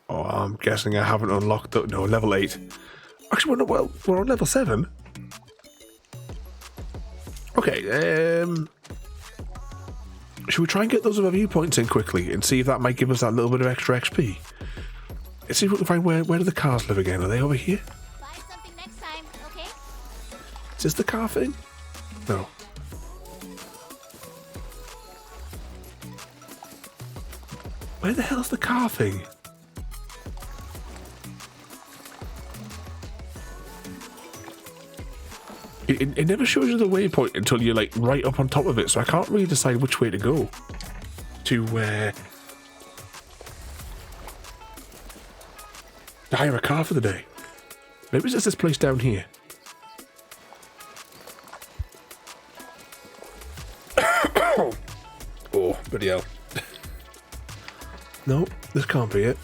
I'm guessing I haven't unlocked it. No, level 8. Actually, we're on level 7. Okay. Should we try and get those other viewpoints in quickly and see if that might give us that little bit of extra XP? Let's see if we can find where do the cars live again? Are they over here? Buy something next time, okay? Is this the car thing? No. Where the hell's the car thing? It never shows you the waypoint until you're like right up on top of it, so I can't really decide which way to go. To hire a car for the day. Maybe it's just this place down here. Oh, bloody hell. No, this can't be it.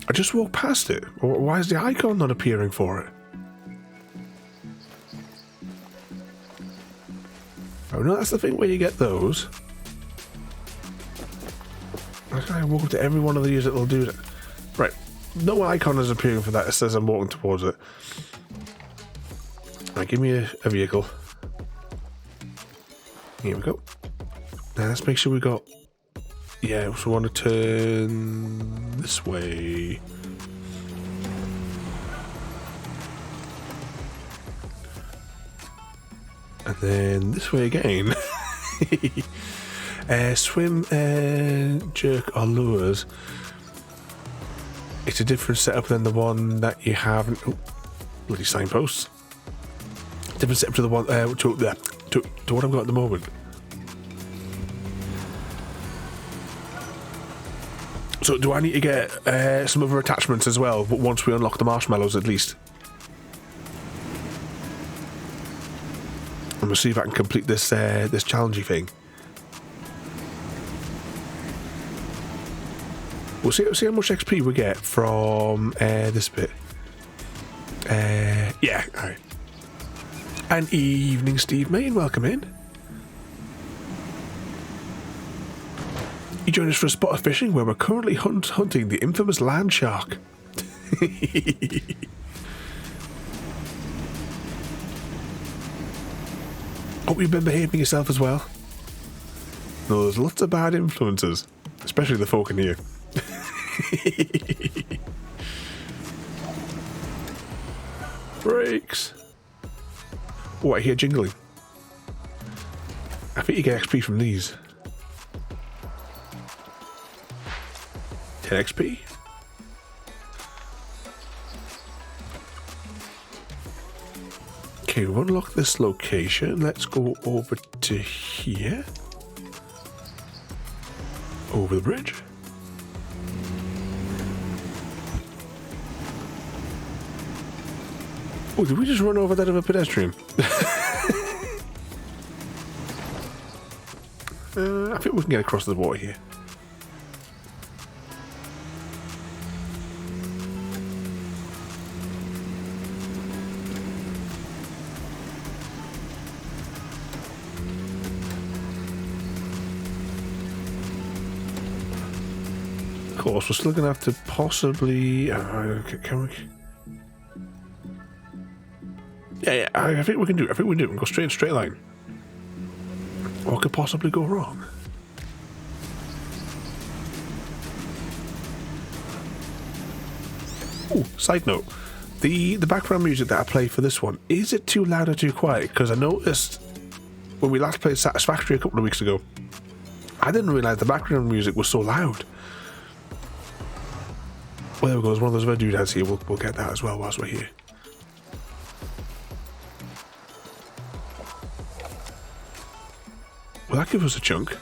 I just walked past it. Why is the icon not appearing for it? Oh no, that's the thing where you get those. I walk up to every one of these that'll do that. Right, no icon is appearing for that. It says I'm walking towards it. Right, give me a vehicle. Here we go. Now let's make sure we got... Yeah, so we want to turn this way. And then this way again. Swim, jerk, or lures. It's a different setup than the one that you have. Oh, bloody signposts. Different setup to the one to what I've got at the moment. So do I need to get some other attachments as well, but once we unlock the marshmallows at least? I'm going to see if I can complete this this challengey thing. We'll see how much XP we get from this bit. Yeah, alright. And evening, Steve May, and welcome in. You join us for a spot of fishing where we're currently hunting the infamous land shark. Hope you've been behaving yourself as well. No, there's lots of bad influences, especially the folk in here. Brakes. Oh, I hear jingling. I think you get XP from these. 10 XP. Okay, we've unlocked this location. Let's go over to here. Over the bridge. Oh, did we just run over that other pedestrian? I think we can get across the water here. course, we're still going to have to possibly... can we... Yeah, I think we can do it. I think we can do it. We can go straight line. What could possibly go wrong? Oh, side note. The background music that I play for this one, is it too loud or too quiet? Because I noticed when we last played Satisfactory a couple of weeks ago, I didn't realise the background music was so loud. Well, there we go. There's one of those other doodads here. We'll get that as well whilst we're here. Will that give us a chunk?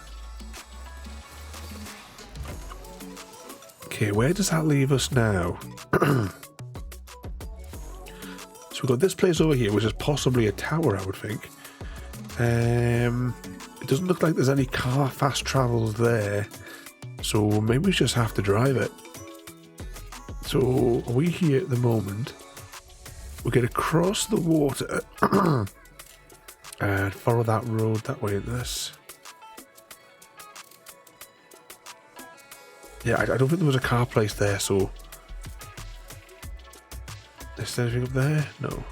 Okay, where does that leave us now? So we've got this place over here, which is possibly a tower, I would think. It doesn't look like there's any car fast travel there. So maybe we just have to drive it. So are we here at the moment? We get across the water and follow that road that way in this. Yeah, I don't think there was a car place there, so... Is there anything up there? No.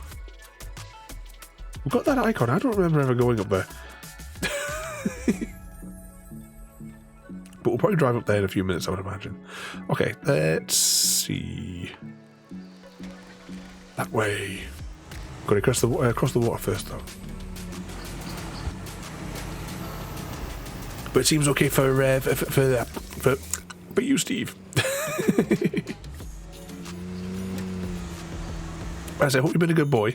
We've got that icon. I don't remember ever going up there. But we'll probably drive up there in a few minutes, I would imagine. Okay, let's see. That way. Got to cross the water first, though. But it seems okay for you, Steve. As I hope you've been a good boy.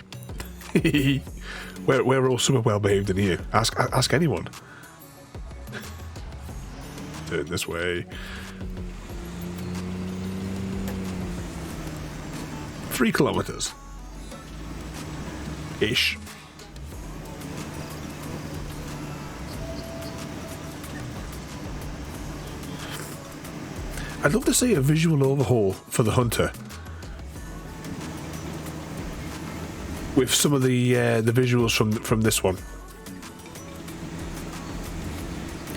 we're all super well behaved in here. Ask anyone. Turn this way. 3 kilometers. Ish. I'd love to see a visual overhaul for the Hunter. With some of the visuals from this one.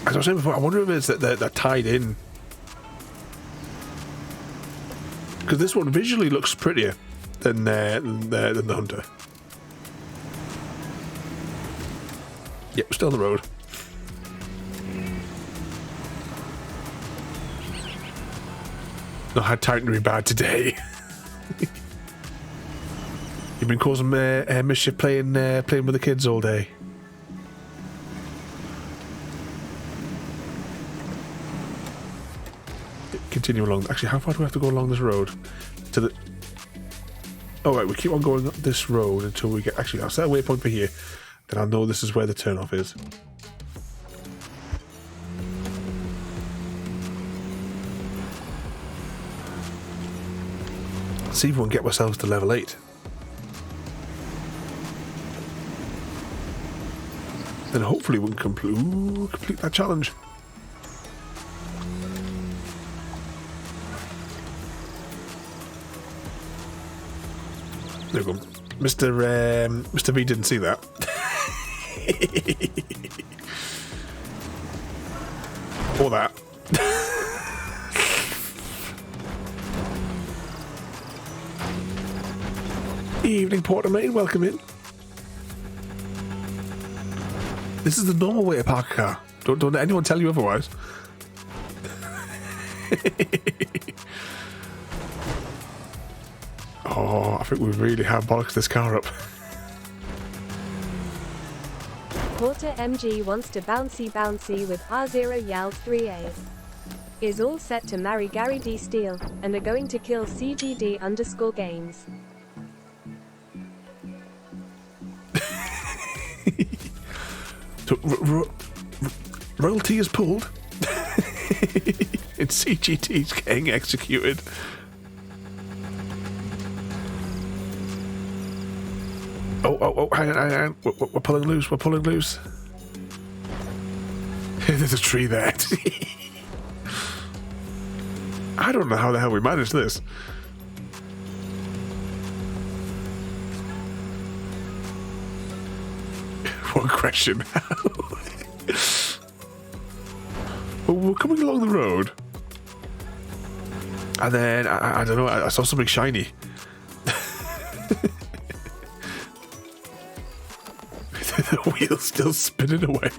As I was saying before, I wonder if it's that they're tied in. Because this one visually looks prettier than the Hunter. Yep, we're still on the road. Not had time to be bad today. You've been causing mischief playing with the kids all day. Continue along. Actually, how far do we have to go along this road? To the... Oh, right, we keep on going up this road until we get... Actually, I'll set a waypoint for here. Then I'll know this is where the turnoff is. Let's see if we can get ourselves to level 8. Then hopefully we can complete that challenge. There we go. Mr. B didn't see that. Or that. Evening, Portermain. Welcome in. This is the normal way to park a car. Don't let anyone tell you otherwise. Oh, I think we really have bollocked this car up. Porter MG wants to bouncy with R0 Yals 3A. Is all set to marry Gary D. Steele, and are going to kill CGD_games. So, royalty is pulled. And CGT's getting executed. Oh, hang on. We're pulling loose. There's a tree there. I don't know how the hell we managed this. One question. Well, we're coming along the road. And then, I don't know, I saw something shiny. The wheel's still spinning away.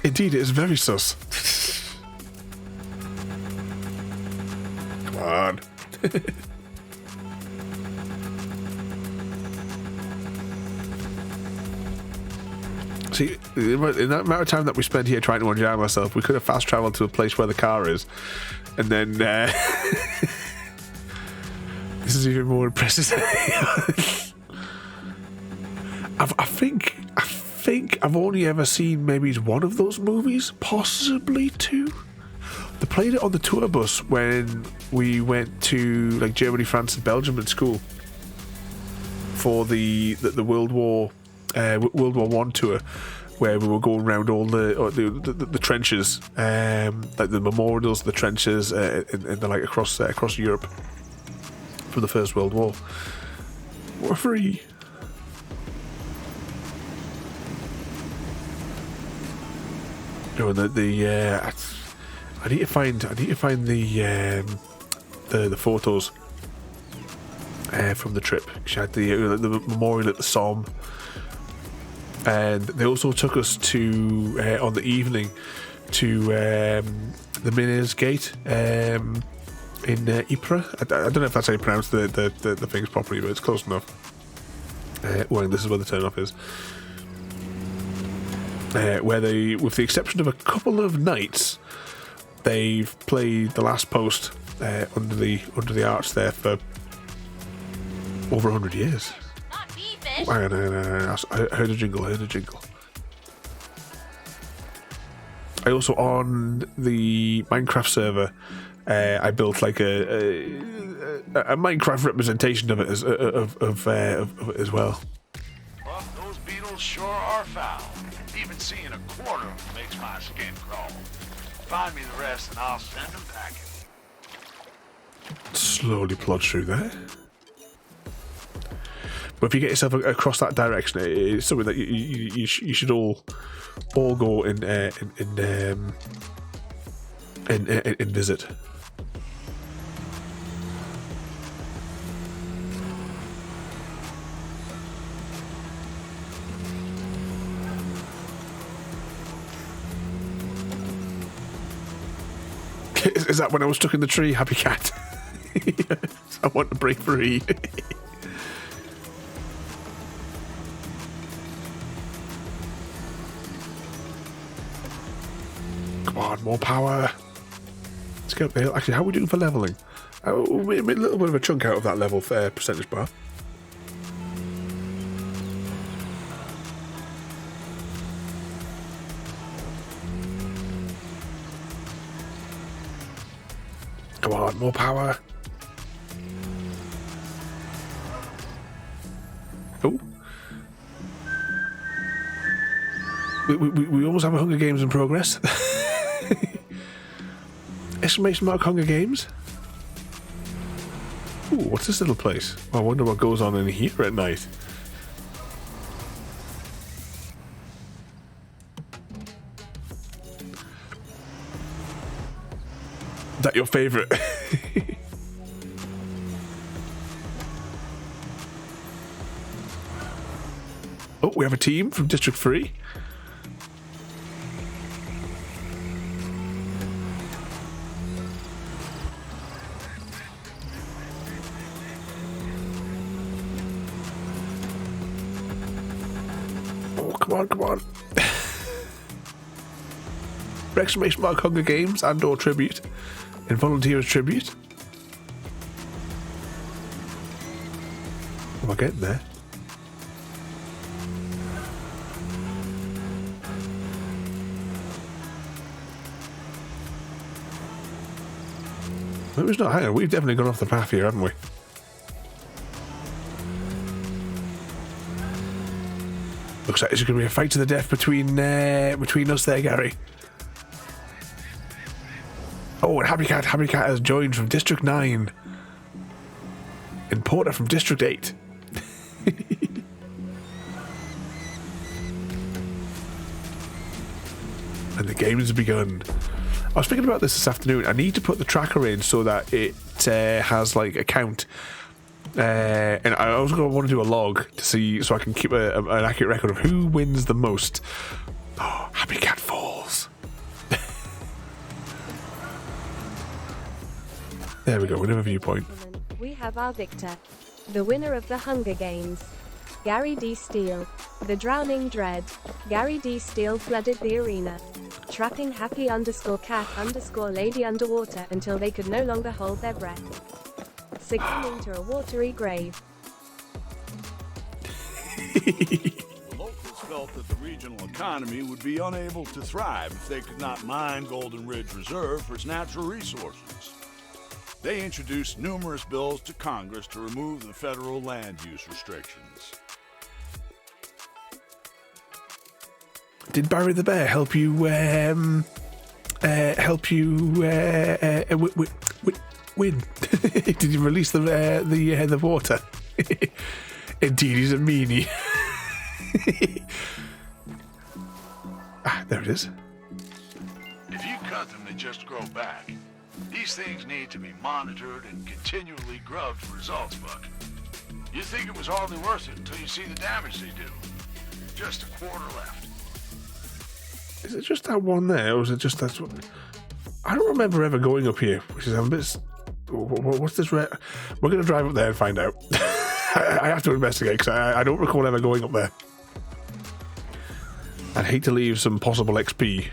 Indeed, it is very sus. Come on. See, in that amount of time that we spent here trying to unjam ourselves, we could have fast traveled to a place where the car is, and then this is even more impressive. I think I've only ever seen maybe one of those movies, possibly two. They played it on the tour bus when we went to like Germany, France, and Belgium in school for the World War One tour, where we were going around all the trenches, like the memorials, the trenches, in the like across Europe from the First World War. We're free. No, I need to find the photos from the trip. She had the memorial at the Somme, and they also took us to on the evening to the Miner's Gate in Ypres. I don't know if that's how you pronounce the things properly, but it's close enough. Well, this is where the turn-off is. Where they, with the exception of a couple of nights, they've played the last post under the arch there for over 100 years. Not me, fish. Hang on. I heard a jingle. I also, on the Minecraft server, I built like a Minecraft representation of it as of it as well. Well, those beetles sure are foul. Even seeing a quarter of them makes my skin crawl. Find me the rest and I'll send them packing. Slowly plod through there. But if you get yourself across that direction, it's something that you should all go and visit. Is that when I was stuck in the tree, Happy Cat? Yes, I want to break free. Come on, more power. Let's get up there. Actually, how are we doing for leveling? We made a little bit of a chunk out of that level percentage bar. Come on, more power. Oh. We almost have a Hunger Games in progress. Exclamation mark Hunger Games. Ooh, what's this little place? I wonder what goes on in here at night. That your favourite? Oh, we have a team from District 3. Oh, come on. Exclamation mark Hunger Games and or tribute. And volunteer as tribute. Am I getting there? It was not. Hang on, we've definitely gone off the path here, haven't we? Looks like it's going to be a fight to the death between us there, Gary. Oh, and Happy Cat has joined from District 9. And Porter from District 8. And the game has begun. I was thinking about this afternoon. I need to put the tracker in so that it has like a count. And I also want to do a log to see so I can keep an accurate record of who wins the most. Oh, Happy Cat Falls. There we go, another viewpoint. We have our victor, the winner of the Hunger Games, Gary D. Steele. The Drowning Dread, Gary D. Steele flooded the arena, trapping happy_cat_lady underwater until they could no longer hold their breath, succumbing to a watery grave. The locals felt that the regional economy would be unable to thrive if they could not mine Golden Ridge Reserve for its natural resources. They introduced numerous bills to Congress to remove the federal land use restrictions. Did Barry the Bear help you win? Did you release the water? Indeed, he's a meanie. There it is. If you cut them, they just grow back. These things need to be monitored and continually grubbed for results, Buck. You think it was hardly worth it until you see the damage they do. Just a quarter left. Is it just that one there, or is it just that one? I don't remember ever going up here, which is a bit... What's this? We're going to drive up there and find out. I have to investigate, because I don't recall ever going up there. I'd hate to leave some possible XP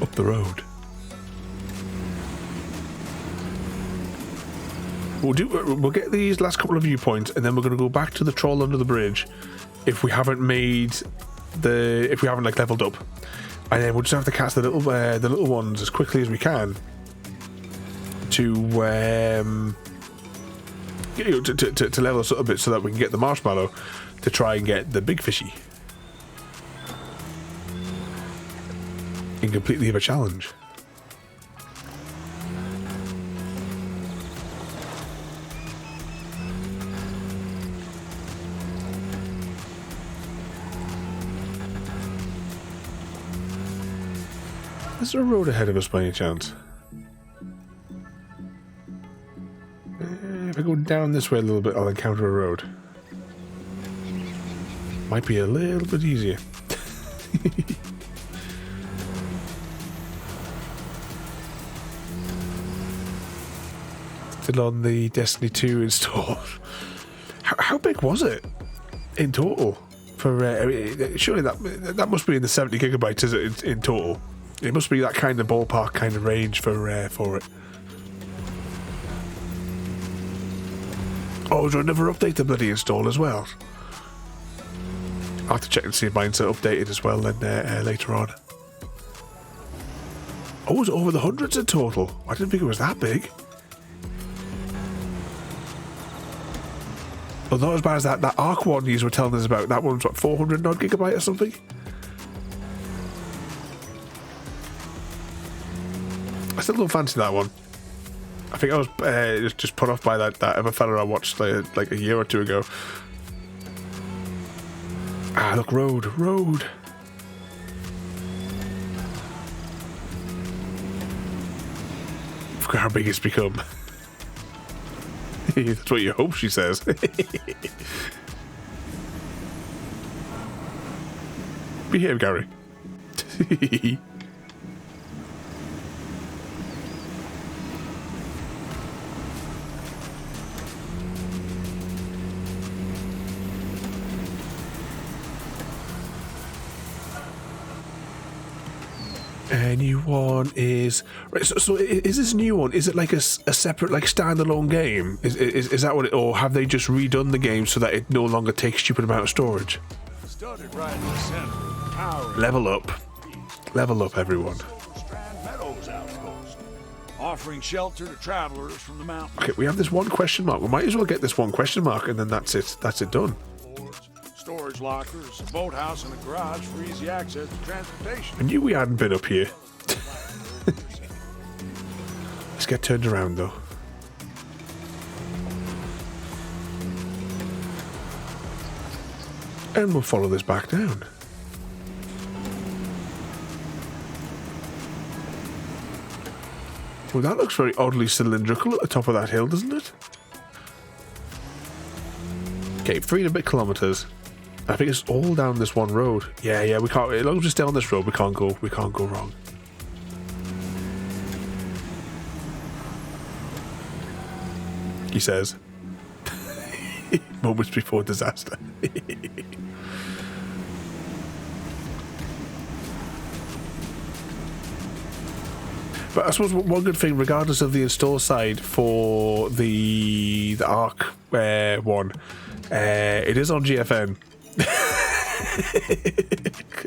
up the road. We'll get these last couple of viewpoints, and then we're going to go back to the troll under the bridge if we haven't like leveled up, and then we'll just have to catch the little ones as quickly as we can to level us up a bit so that we can get the marshmallow to try and get the big fishy and complete the other challenge. Is there a road ahead of us by any chance? If I go down this way a little bit, I'll encounter a road. Might be a little bit easier. Still on the Destiny 2 install. How big was it in total? For surely that must be in the 70 gigabytes, is it, in total? It must be that kind of ballpark kind of range for it. Oh, is there another update to bloody install as well? I'll have to check and see if mine's updated as well then later on. Oh, is it over the hundreds in total? I didn't think it was that big. Well, not as bad as that Arc one you were telling us about. That one's what, 400 odd gigabyte or something? I still don't fancy that one. I think I was just put off by that other fella I watched like a year or two ago. Ah, look, road. Look how big it's become. That's what you hope, she says. Behave, Gary. New one is right. So is this new one? Is it like a separate, like standalone game? Is that what it? Or have they just redone the game so that it no longer takes stupid amount of storage? Started right in the center of the tower. Level up, everyone. Meadows outpost, offering shelter to travelers from the mountains. Okay, we have this one question mark. We might as well get this one question mark, and then that's it. That's it done. Storage lockers, a boathouse, and a garage for easy access to transportation. I knew we hadn't been up here. Let's get turned around though. And we'll follow this back down. Well, that looks very oddly cylindrical at the top of that hill, doesn't it? Okay, 3 and a bit kilometers. I think it's all down this one road. Yeah, we can't. As long as we stay on this road, we can't go wrong. He says. Moments before disaster. But I suppose one good thing, regardless of the install side for the Arc one, it is on GFN.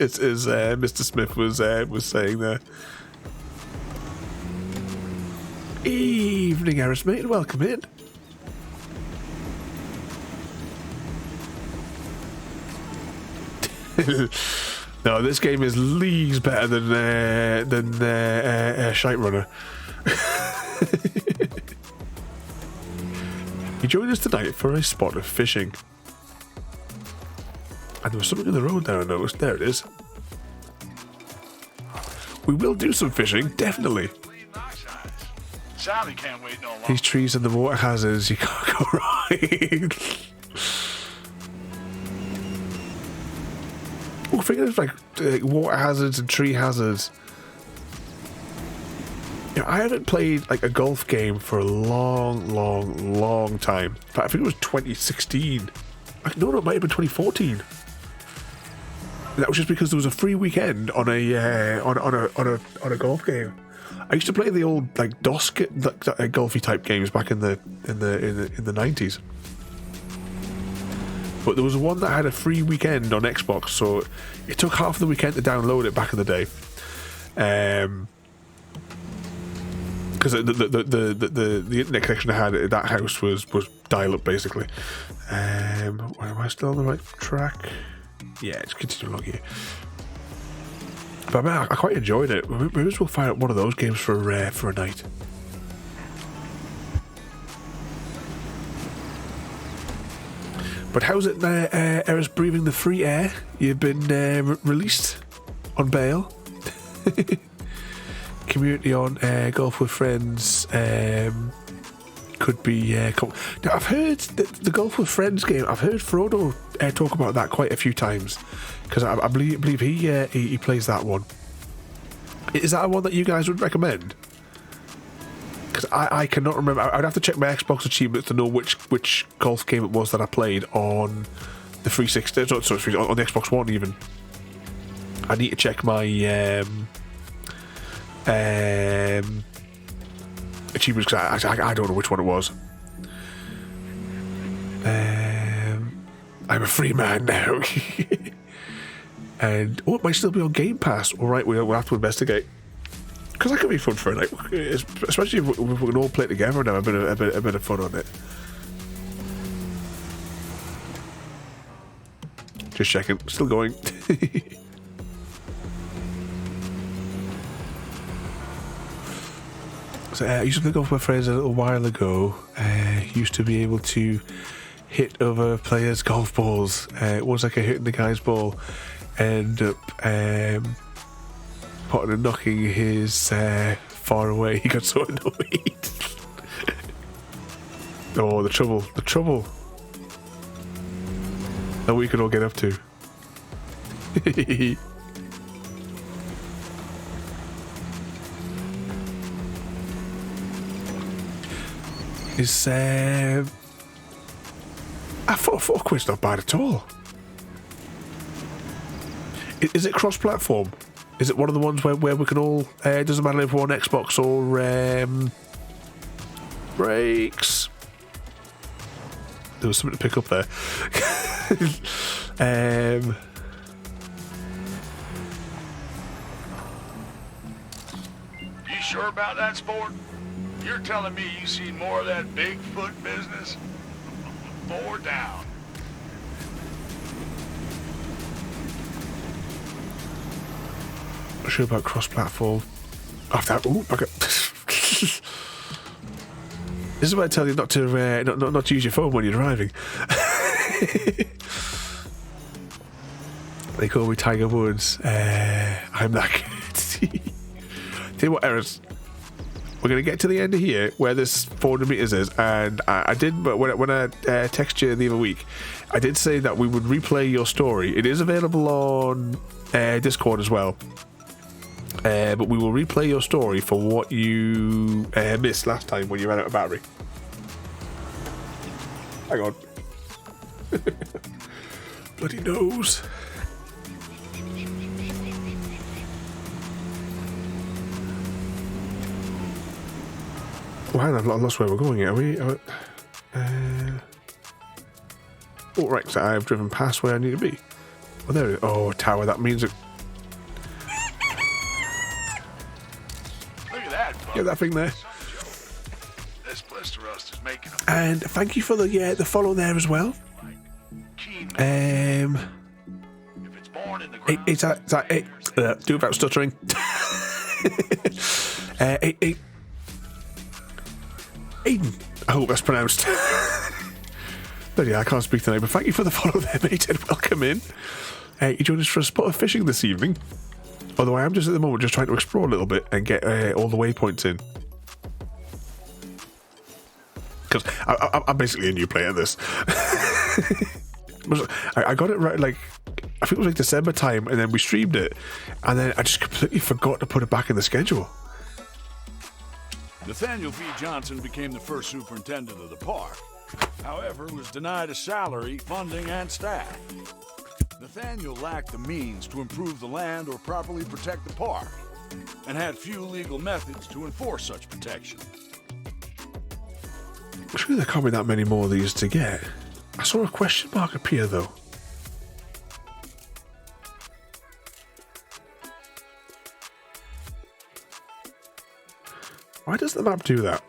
as Mr. Smith was saying there. Evening, Harris, mate. Welcome in. No, this game is leagues better than Shite Runner. He joined us tonight for a spot of fishing. And there was something in the road there I noticed. There it is. We will do some fishing, definitely. Sally can't wait no longer. These trees and the water hazards, you can't go wrong. Oh, thinking of like water hazards and tree hazards. You know, I haven't played like a golf game for a long time. In fact, I think it was 2016. No, it might have been 2014. That was just because there was a free weekend on a golf game. I used to play the old like DOS golfy type games back in the 90s. But there was one that had a free weekend on Xbox, so it took half the weekend to download it back in the day. Because the internet connection I had at that house was dial up basically. Am I still on the right track? Yeah, it's continuing along here. But man, I quite enjoyed it. Maybe we'll fire up one of those games for a night. But how's it, Eris, breathing the free air? You've been released on bail. Community on Golf with Friends could be... now, I've heard the Golf with Friends game, I've heard Frodo talk about that quite a few times. Because I believe he plays that one. Is that one that you guys would recommend? Because I cannot remember. I'd have to check my Xbox achievements to know which golf game it was that I played on the 360. Sorry, on the Xbox One even. I need to check my achievements because I don't know which one it was. I'm a free man now. And it might still be on Game Pass. All right, we'll have to investigate. Because that could be fun for a night, especially if we can all play together and have a bit of fun on it. Just checking, still going. So I used to play golf with my friends a little while ago. Used to be able to hit other players' golf balls. It was like a hitting the guy's ball. End up potting and knocking his far away. He got so annoyed. Oh, the trouble that we could all get up to. Is I thought Quiz's not bad at all. Is it cross-platform? Is it one of the ones where we can all... doesn't matter if we're on Xbox or... brakes. There was something to pick up there. You sure about that, sport? You're telling me you seen more of that Bigfoot business? 4 down. Not sure about cross-platform. After that, this is why I tell you not to not to use your phone when you're driving. They call me Tiger Woods. I'm that good. Tell you what, Eris. we're going to get to the end of here where this 400 meters is, and I did, but when I texted you the other week, I did say that we would replay your story. It is available on Discord as well, but we will replay your story for what you missed last time when you ran out of battery. Hang on. Bloody nose. Oh, hang on, I've lost where we're going here. Are we? Oh, right, so I've driven past where I need to be. Oh, there it is. Oh, tower, that means it. Look at that, bud. Get that thing there. This blister rust is making a And thank you for the follow there as well. keen. Um, If it's born in the ground, it's do without stuttering. Aiden, I hope that's pronounced. Bloody hell, I can't speak tonight, but thank you for the follow there, mate, and welcome in. You joined us for a spot of fishing this evening. Although I am just at the moment just trying to explore a little bit and get all the waypoints in. Because I'm basically a new player at this. I got it right, like, I think it was like December time, and then we streamed it, and then I just completely forgot to put it back in the schedule. Nathaniel V. Johnson became the first superintendent of the park. However, was denied a salary, funding, and staff. Nathaniel lacked the means to improve the land or properly protect the park, and had few legal methods to enforce such protection. I'm sure there can't be that many more of these to get. I saw a question mark appear, though. Why does the map do that?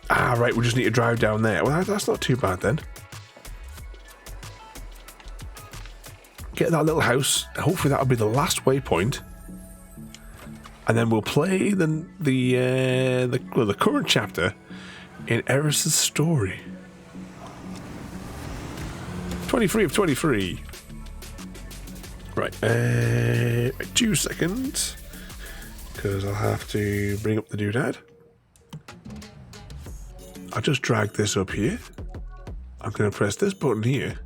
Right, we just need to drive down there. Well, that's not too bad then. Get that little house. Hopefully that'll be the last waypoint. And then we'll play the current chapter in Eris's story. 23 of 23. Right, 2 seconds. Because I'll have to bring up the doodad. I'll just drag this up here. I'm going to press this button here.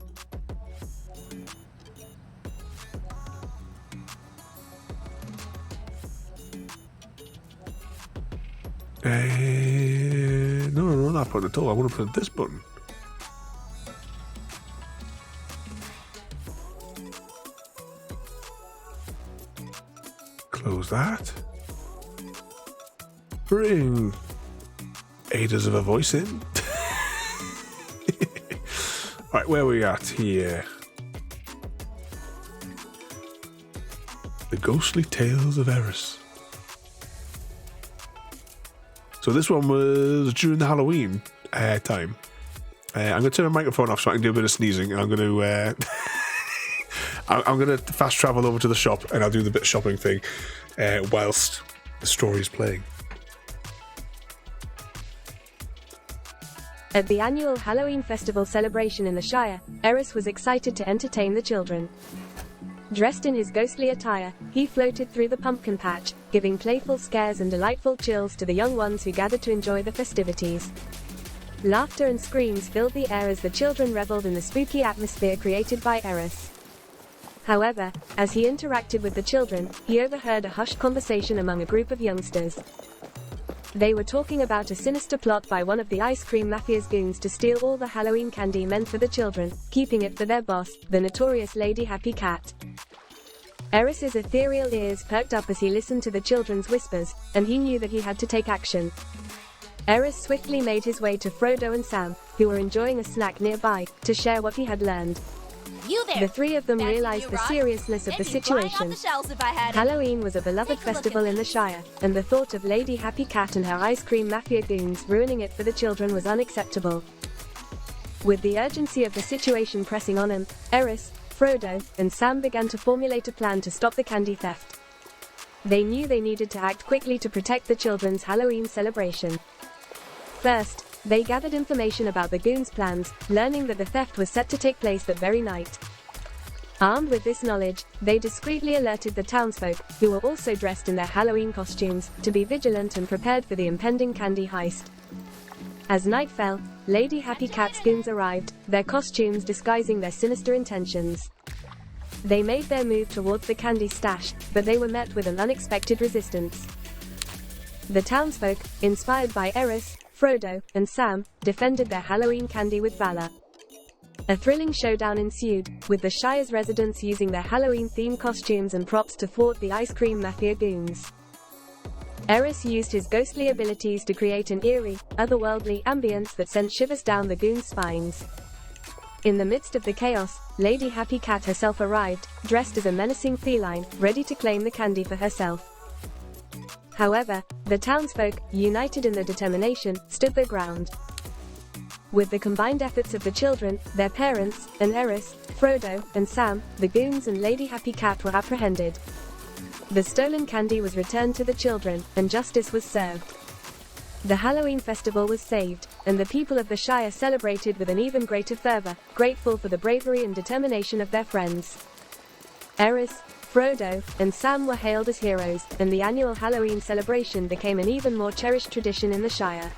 No, not button at all. I want to press this button. Close that. Bring Aiders of a voice in. Right, where are we at here? The Ghostly Tales of Eris. So this one was during the Halloween time. I'm going to turn my microphone off so I can do a bit of sneezing. I'm going to I'm going to fast travel over to the shop and I'll do the bit of shopping thing whilst the story is playing. At the annual Halloween festival celebration in the Shire, Eris was excited to entertain the children. Dressed in his ghostly attire, he floated through the pumpkin patch, giving playful scares and delightful chills to the young ones who gathered to enjoy the festivities. Laughter and screams filled the air as the children reveled in the spooky atmosphere created by Eris. However, as he interacted with the children, he overheard a hushed conversation among a group of youngsters. They were talking about a sinister plot by one of the ice cream mafia's goons to steal all the Halloween candy meant for the children, keeping it for their boss, the notorious Lady Happy Cat. Eris's ethereal ears perked up as he listened to the children's whispers, and he knew that he had to take action. Eris swiftly made his way to Frodo and Sam, who were enjoying a snack nearby, to share what he had learned. You there! The three of them Fancy realized new the rod? seriousness of the It'd be flying off situation. the shelves if I had it. Halloween was a beloved Take a look festival at in the these. Shire, and the thought of Lady Happy Cat and her ice cream mafia goons ruining it for the children was unacceptable. With the urgency of the situation pressing on him, Eris, Frodo, and Sam began to formulate a plan to stop the candy theft. They knew they needed to act quickly to protect the children's Halloween celebration. First, they gathered information about the goons' plans, learning that the theft was set to take place that very night. Armed with this knowledge, they discreetly alerted the townsfolk, who were also dressed in their Halloween costumes, to be vigilant and prepared for the impending candy heist. As night fell, Lady Happy Cat's goons arrived, their costumes disguising their sinister intentions. They made their move towards the candy stash, but they were met with an unexpected resistance. The townsfolk, inspired by Eris, Frodo, and Sam, defended their Halloween candy with valor. A thrilling showdown ensued, with the Shire's residents using their Halloween-themed costumes and props to thwart the ice cream mafia goons. Eris used his ghostly abilities to create an eerie, otherworldly ambience that sent shivers down the goons' spines. In the midst of the chaos, Lady Happy Cat herself arrived, dressed as a menacing feline, ready to claim the candy for herself. However, the townsfolk, united in their determination, stood their ground. With the combined efforts of the children, their parents, and Eris, Frodo, and Sam, the goons and Lady Happy Cat were apprehended. The stolen candy was returned to the children, and justice was served. The Halloween festival was saved, and the people of the Shire celebrated with an even greater fervor, grateful for the bravery and determination of their friends. Eris, Frodo, and Sam were hailed as heroes, and the annual Halloween celebration became an even more cherished tradition in the Shire.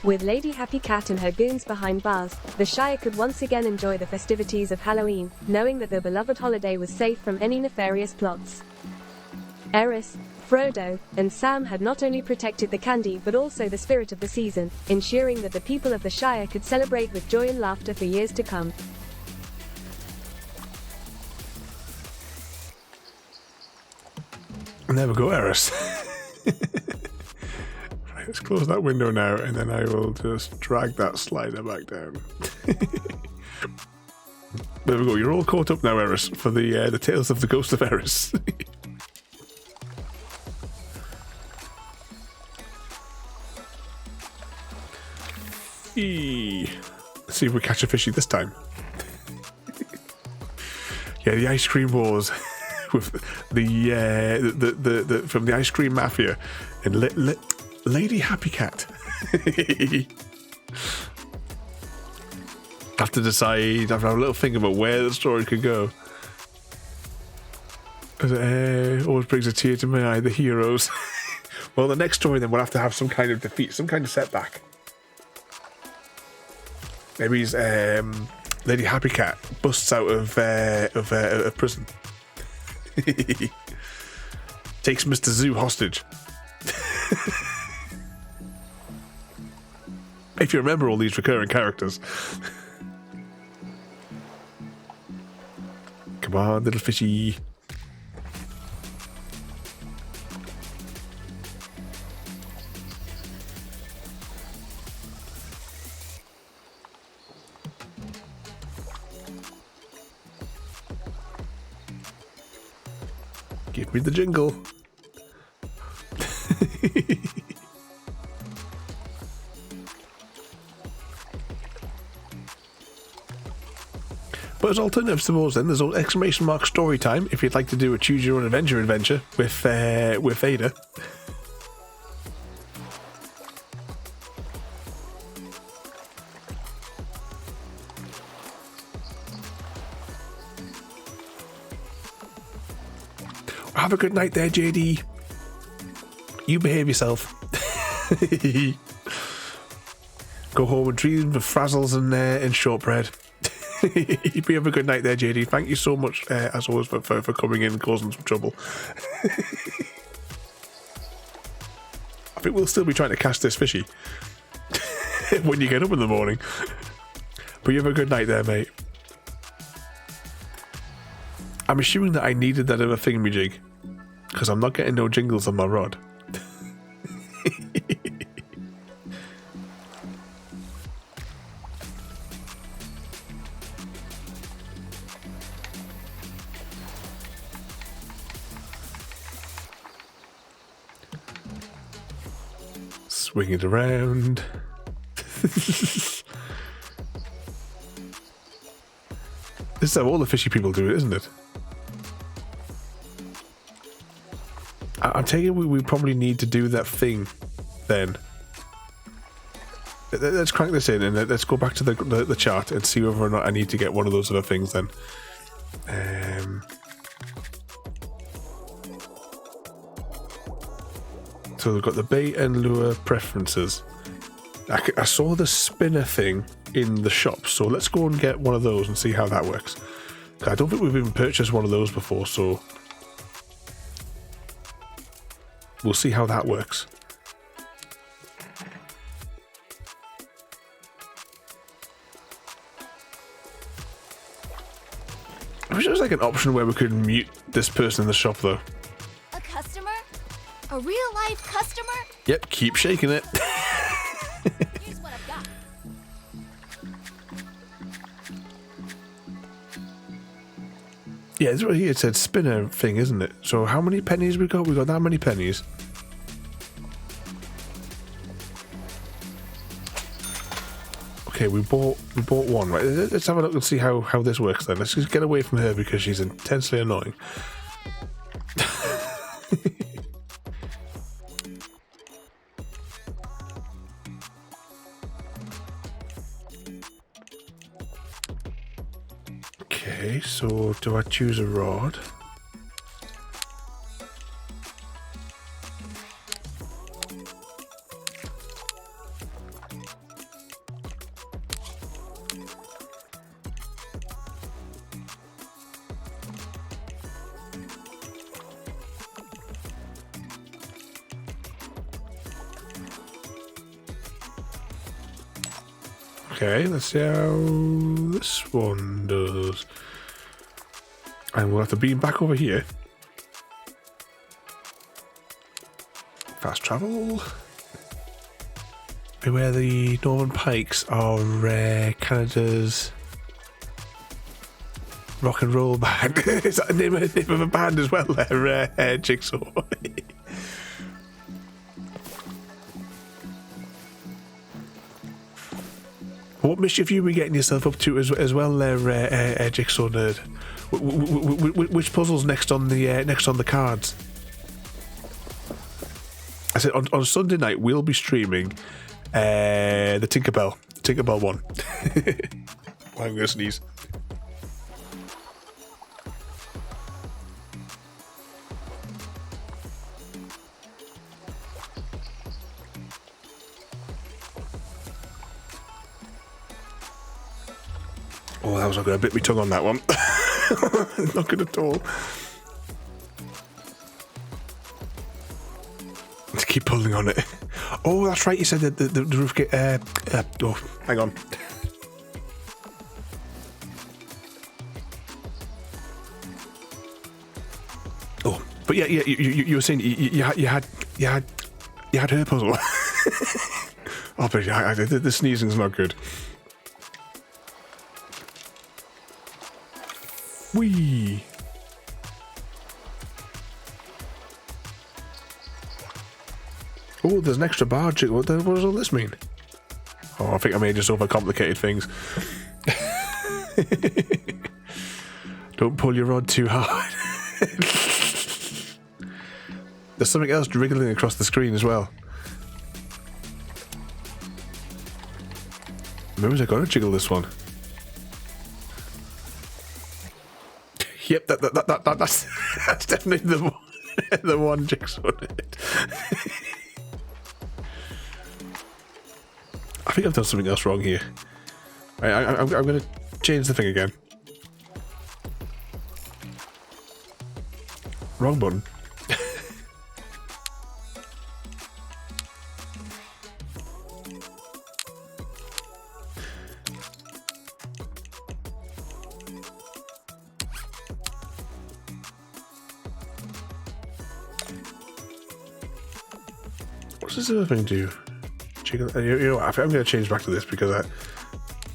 With Lady Happy Cat and her goons behind bars, the Shire could once again enjoy the festivities of Halloween, knowing that their beloved holiday was safe from any nefarious plots. Eris, Frodo, and Sam had not only protected the candy but also the spirit of the season, ensuring that the people of the Shire could celebrate with joy and laughter for years to come. There we go, Eris. Right, let's close that window now, and then I will just drag that slider back down. There we go. You're all caught up now, Eris, for the Tales of the Ghost of Eris. Let's see if we catch a fishy this time. Yeah, the ice cream wars with the from the ice cream mafia and Lady Happy Cat. Have to decide. Have a little think about where the story could go. Always brings a tear to my eye. The heroes. Well, the next story then will have to have some kind of defeat, some kind of setback. Maybe he's, Lady Happy Cat busts out of prison. Takes Mr. Zoo hostage. If you remember all these recurring characters. Come on, little fishy. Give me the jingle. But as alternatives to those, then there's exclamation mark story time if you'd like to do a choose your own adventure with Ada. Have a good night there, JD. You behave yourself. Go home and dream of frazzles and shortbread. You have a good night there, JD. Thank you so much, as always, for coming in and causing some trouble. I think we'll still be trying to catch this fishy when you get up in the morning. But you have a good night there, mate. I'm assuming that I needed that other thingamajig, because I'm not getting no jingles on my rod. Swing it around. This is how all the fishy people do it, isn't it? I'm taking we probably need to do that thing then. Let's crank this in and let's go back to the chart and see whether or not I need to get one of those other things then. So we've got the bait and lure preferences. I saw the spinner thing in the shop, so let's go and get one of those and see how that works. I don't think we've even purchased one of those before, so we'll see how that works. I wish there was like an option where we could mute this person in the shop, though. A customer? A real life customer? Yep, keep shaking it. Here's what I've got. Yeah, it's right here. It said spinner thing, isn't it? So how many pennies we got? We got that many pennies. Okay, we bought one. Right, let's have a look and see how this works then. Let's just get away from her because she's intensely annoying. Okay, so do I choose a rod? Okay, let's see how this one does. And we'll have to beam back over here. Fast travel. Beware the Northern Pikes are Canada's rock and roll band. Is that the name of a band as well? Jigsaw. What mischief you be getting yourself up to as well, Jigsaw nerd? Which puzzle's next on the cards? I said on Sunday night we'll be streaming the Tinkerbell one. I'm gonna sneeze. Oh, that was not going to bit me tongue on that one. Not good at all. Let's keep pulling on it. Oh, that's right. You said that the roof get. Oh, hang on. Oh, but yeah. You were saying you had her puzzle. Oh, but yeah, the sneezing's not good. Whee! Oh, there's an extra bar. What does all this mean? Oh, I think I may have just overcomplicated things. Don't pull your rod too hard. There's something else wriggling across the screen as well. Maybe I gotta jiggle this one. Yep, that's definitely the one Jigsaw did. I think I've done something else wrong here. I'm going to change the thing again. Wrong button. What's this other thing do? You know what, I'm going to change back to this because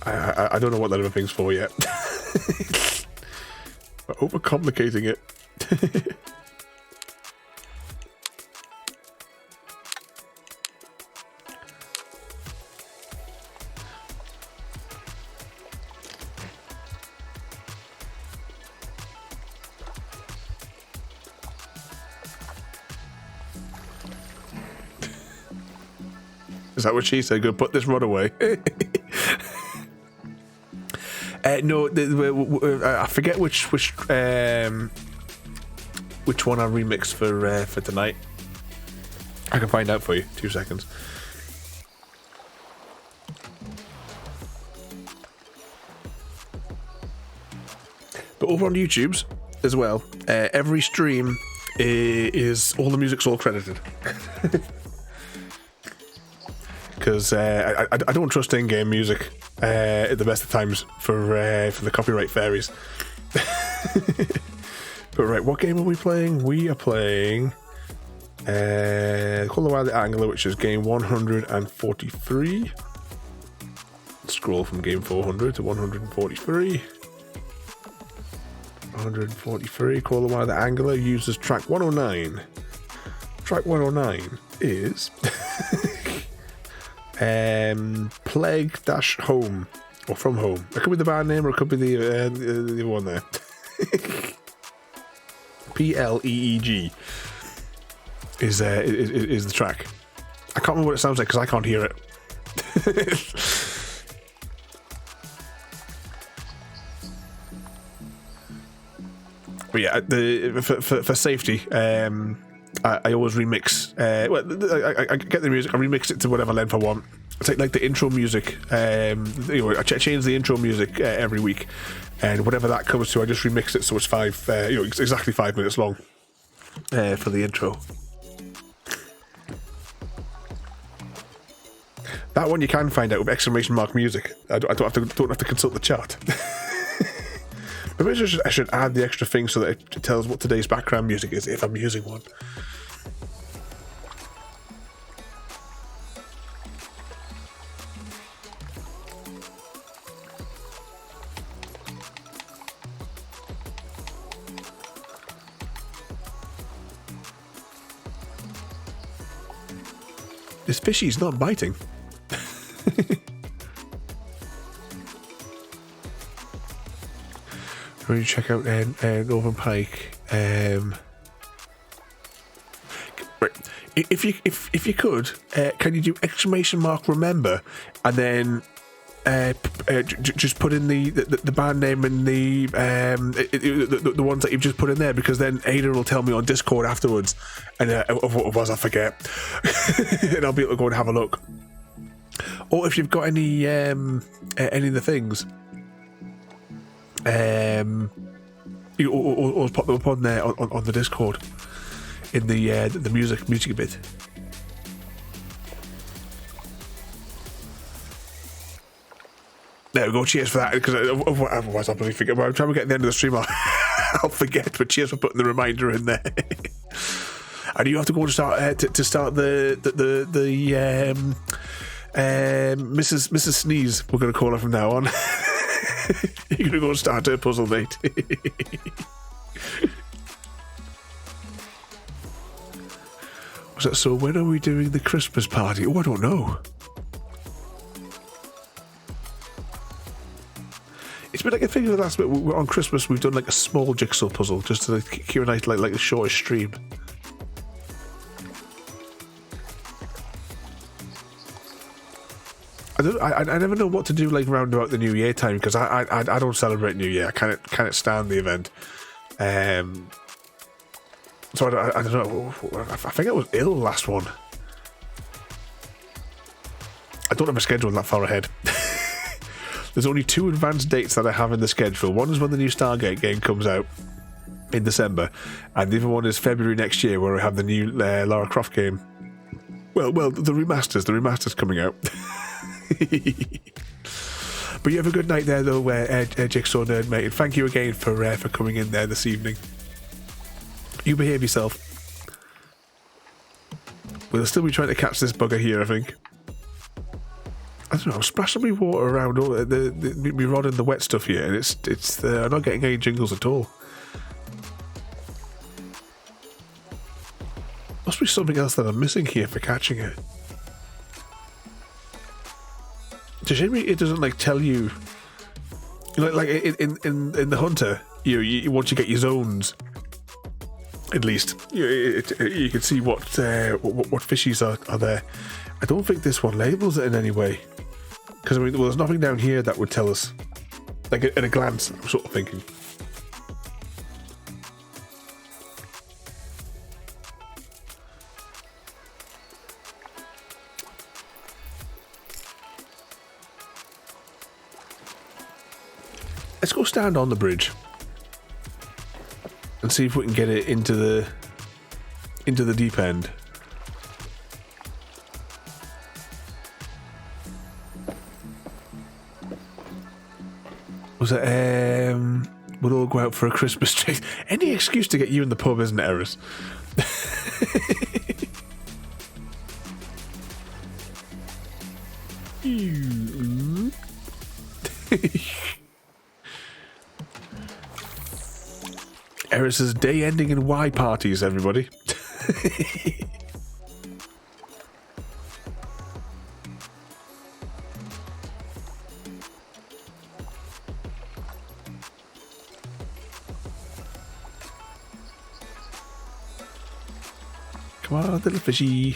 I don't know what that other thing's for yet. We're overcomplicating it. Is that what she said? Go put this rod away. No, I forget which one I remixed for tonight. I can find out for you. 2 seconds. But over on YouTube's as well, every stream is all the music's all credited. Because I don't trust in-game music at the best of times for the copyright fairies. But right, what game are we playing? We are playing Call the Wild Angler, which is game 143. Scroll from game 400 to 143. 143, Call the Wild Angler uses track 109. Track 109 is Plague-Home, or From Home. It could be the band name, or it could be the other one there. Pleeg is the track. I can't remember what it sounds like because I can't hear it. But yeah, for safety, I always remix. I get the music, I remix it to whatever length I want. I take like the intro music. I change the intro music every week, and whatever that comes to, I just remix it so it's exactly 5 minutes long for the intro. That one you can find out with exclamation mark music. I don't have to consult the chart. Maybe I should add the extra thing so that it tells what today's background music is if I'm using one. This fishy's not biting. When you check out Northern Pike, right. If you could, can you do exclamation mark remember, and then just put in the band name and the ones that you've just put in there, because then Ada will tell me on Discord afterwards, and of what it was I forget, and I'll be able to go and have a look. Or if you've got any of the things. Or pop them up on there on the Discord in the music bit. There we go. Cheers for that, because otherwise I'll probably forget. By the time we get to the end of the stream, I'll forget. But cheers for putting the reminder in there. And you have to go and start to start the Mrs. Sneeze. We're going to call her from now on. You're going to go and start her puzzle, mate. So when are we doing the Christmas party? Oh, I don't know. It's been like a thing of the last bit. On Christmas, we've done like a small jigsaw puzzle just to keep a nice, like a shorter stream. I never know what to do like round about the New Year time, because I don't celebrate New Year. I can't stand the event. So I don't know. I think I was ill last one. I don't have a schedule that far ahead. There's only 2 advanced dates that I have in the schedule. One is when the new Stargate game comes out in December, and the other one is February next year, where I have the new Lara Croft game. Well, the remasters coming out. But you have a good night there, though, Jigsaw Nerd, mate. And thank you again for coming in there this evening. You behave yourself. We'll still be trying to catch this bugger here, I think. I don't know, I'm splashing my water around all my rod in the wet stuff here, and it's I'm not getting any jingles at all. Must be something else that I'm missing here for catching it. It's a shame it doesn't like tell you, like in the Hunter, you once you get your zones, at least you can see what fishies are there. I don't think this one labels it in any way, because I mean, well, there's nothing down here that would tell us Like at a glance, I'm sort of thinking. Let's go stand on the bridge and see if we can get it into the deep end. Was it we'll all go out for a Christmas tree? Any excuse to get you in the pub, isn't it, Eris? Eris's day ending in Y parties, everybody. Come on, little fishy.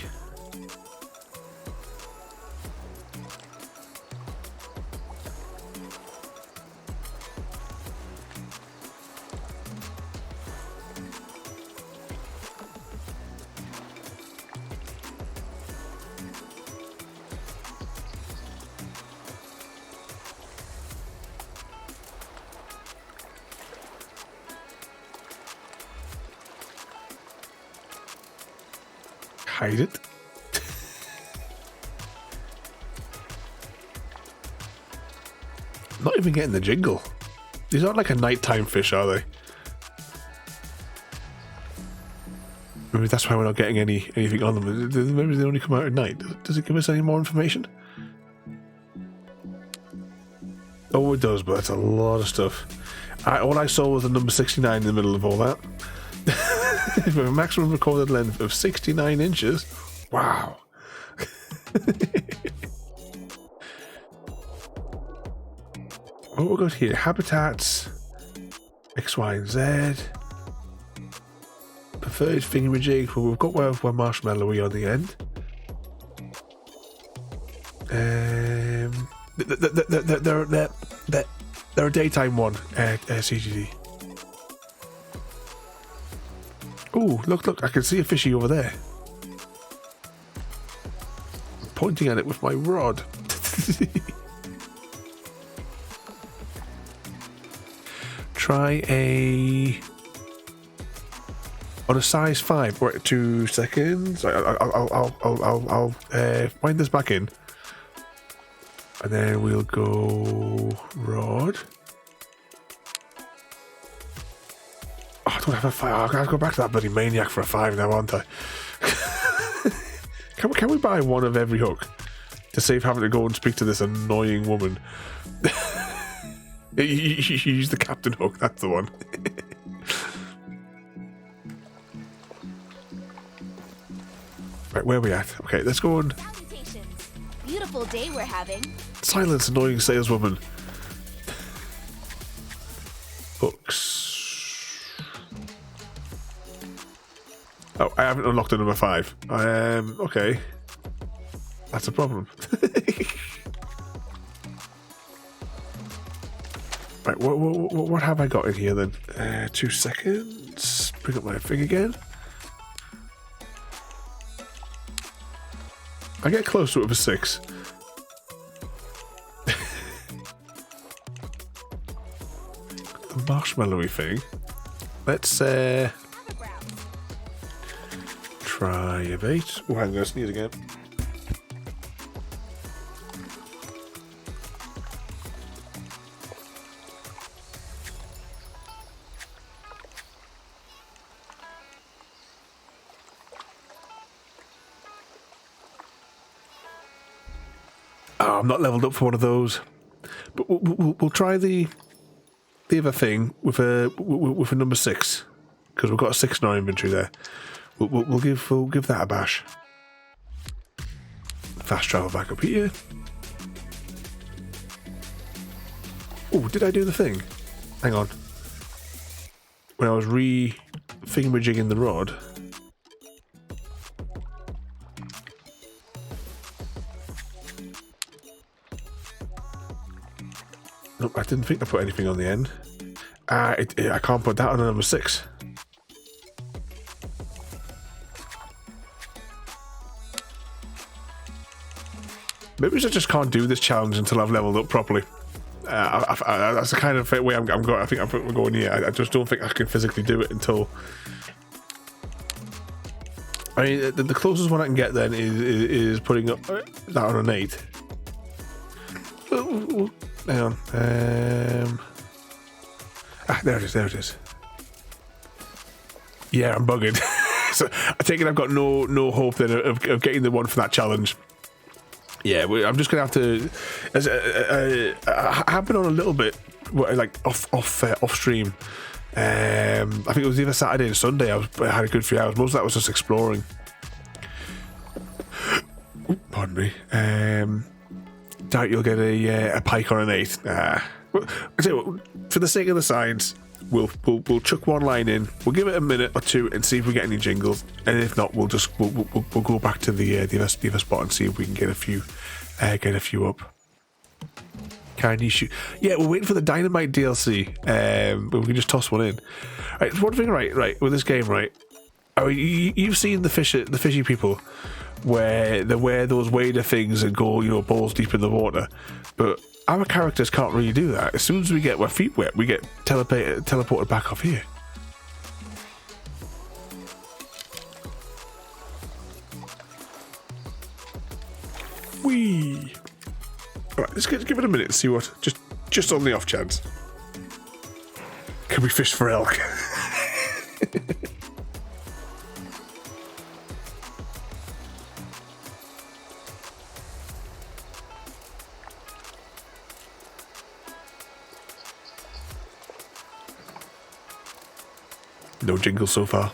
Hide it. Not even getting the jingle. These aren't like a nighttime fish, are they? Maybe that's why we're not getting anything on them. Maybe they only come out at night. Does it give us any more information? Oh, it does, but that's a lot of stuff. All I saw was the number 69 in the middle of all that. With a maximum recorded length of 69 inches. Wow. What we got here? Habitats. X, Y, and Z. Preferred thingamajig. Well, we've got where marshmallowy on the end. They're a daytime one. CGD. Oh, look, I can see a fishy over there. I'm pointing at it with my rod. Try on a size 5. Wait, 2 seconds. I'll wind this back in. And then we'll go rod. I don't have a 5. I gotta go back to that bloody maniac for a 5 now, aren't I? Can we buy one of every hook to save having to go and speak to this annoying woman? You use the captain hook. That's the one. Right, where are we at? Okay, let's go and Beautiful day we're having. silence annoying saleswoman. Books. Oh, I haven't unlocked a number 5. Okay. That's a problem. Right, what have I got in here then? 2 seconds. Bring up my thing again. I get close to it with a 6. The marshmallowy thing. Let's try a bait. Oh, I'm gonna sneeze again. Oh, I'm not leveled up for one of those. But we'll try the other thing with a number 6 because we've got a 6 in our inventory there. We'll give that a bash. Fast travel back up here. Oh, did I do the thing? Hang on. When I was thingamajiging the rod. Nope. I didn't think I put anything on the end. I can't put that on number 6. Maybe I just can't do this challenge until I've leveled up properly. That's the kind of way I'm going. I think I'm going here. I just don't think I can physically do it until. I mean, the closest one I can get then is putting up that on an 8. Hang on. There it is. There it is. Yeah, I'm bugging. So I take it I've got no hope then of getting the one for that challenge. Yeah, I'm just gonna have to. I have been on a little bit, like off stream. I think it was either Saturday and Sunday. I had a good few hours. Most of that was just exploring. Pardon me. Doubt you'll get a pike on an 8. I tell you what, for the sake of the science, we'll chuck one line in. We'll give it a minute or two and see if we get any jingles. And if not, we'll go back to the other spot and see if we can get a few up. Can you shoot? Yeah, we're waiting for the Dynamite DLC. But we can just toss one in. Right, one thing, right, with this game, right. I mean, you've seen the fishy people where they wear those wader things and go, balls deep in the water, but our characters can't really do that. As soon as we get our feet wet, we get teleported back off here. Whee! Alright, let's give it a minute and see what. Just on the off chance. Can we fish for elk? No jingle so far.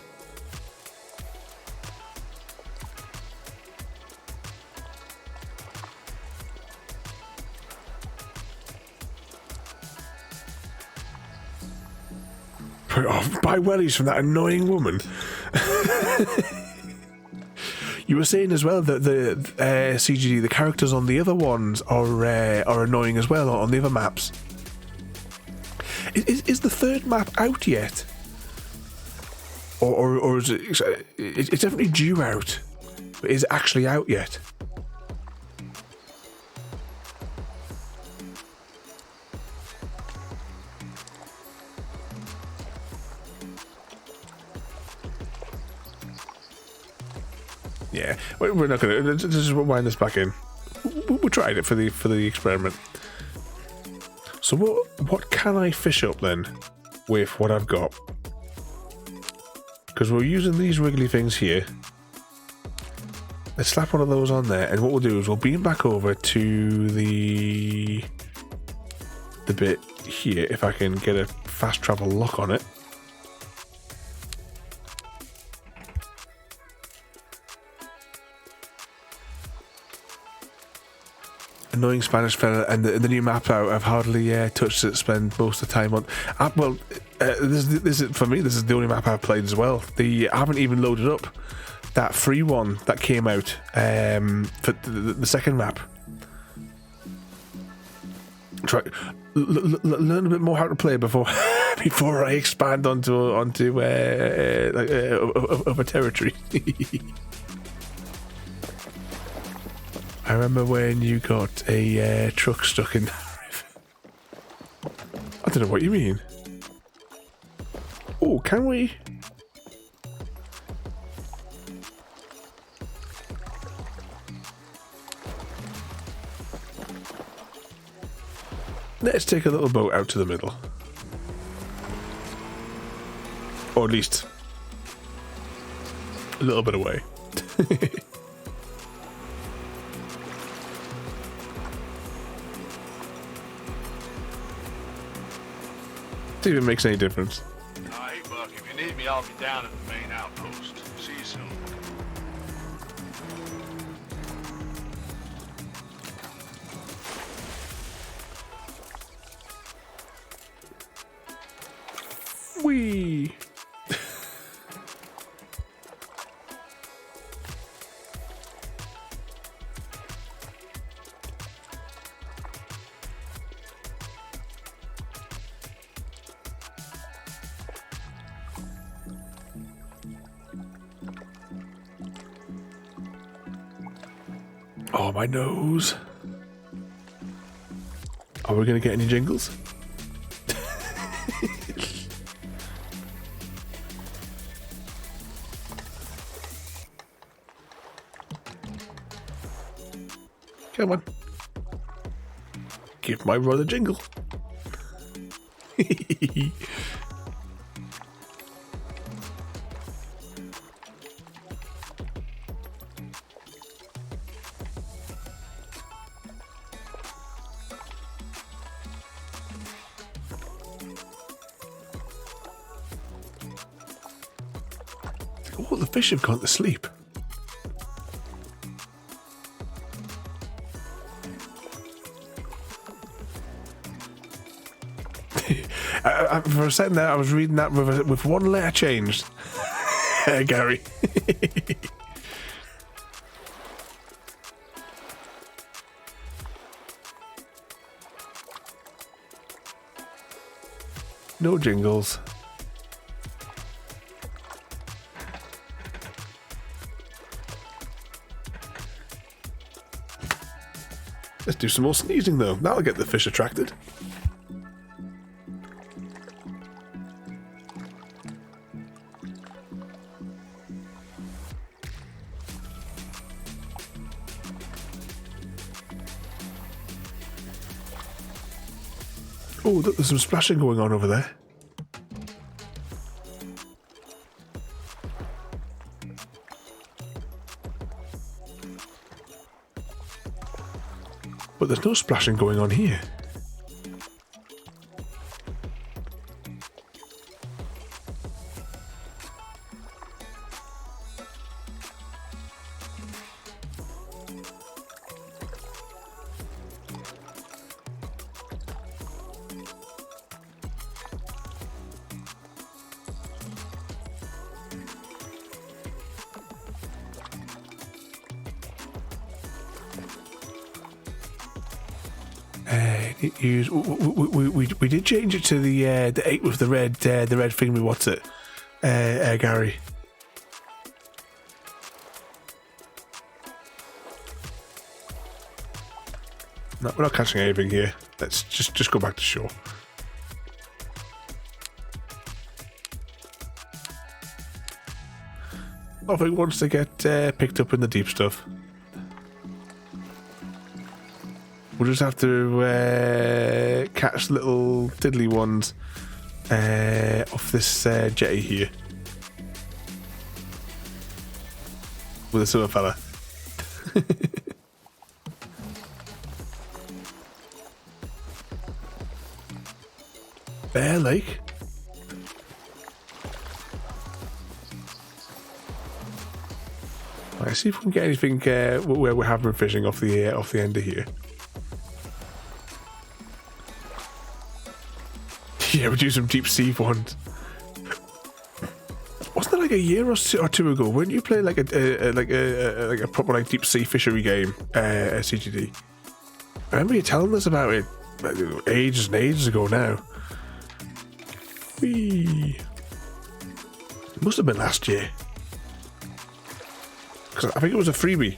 Buy wellies from that annoying woman. You were saying as well that the CGD, the characters on the other ones are annoying as well on the other maps. Is the third map out yet? Or is it? It's definitely due out. But is it actually out yet? Yeah, we're not gonna. Just wind this back in. We're trying it for the experiment. So what can I fish up then with what I've got? Because we're using these wiggly things here. Let's slap one of those on there, and what we'll do is we'll beam back over to the bit here if I can get a fast travel lock on it. Annoying Spanish fella, and the new map out. I've hardly touched it. Spend most of the time on. This is for me. This is the only map I've played as well. I haven't even loaded up that free one that came out for the second map. Try learn a bit more how to play before I expand onto other territory. I remember when you got a truck stuck in the river. I don't know what you mean. Oh, can we? Let's take a little boat out to the middle. Or at least a little bit away. See if it makes any difference. Hey, Buck, if you need me, I'll be down at the main outpost. See you soon. Whee! Oh, my nose. Are we going to get any jingles? Come on. Give my rod a jingle. Oh, the fish have gone to sleep. For a second there, I was reading that with one letter changed. Gary. No jingles. Let's do some more sneezing though. That'll get the fish attracted. Oh, look, there's some splashing going on over there. But there's no splashing going on here. We did change it to the 8 with the red thing. What's it, Gary? No, we're not catching anything here. Let's just go back to shore. Nothing wants to get picked up in the deep stuff. We'll just have to catch little diddly ones off this jetty here with a silver fella. Bear Lake. Right, see if we can get anything where we're having fishing off the end of here. Yeah, we do some deep sea ones. Wasn't it like a year or two ago? Weren't you playing like a proper like deep sea fishery game, CGD? I remember you telling us about it ages and ages ago now. Whee. It must have been last year. Because I think it was a freebie.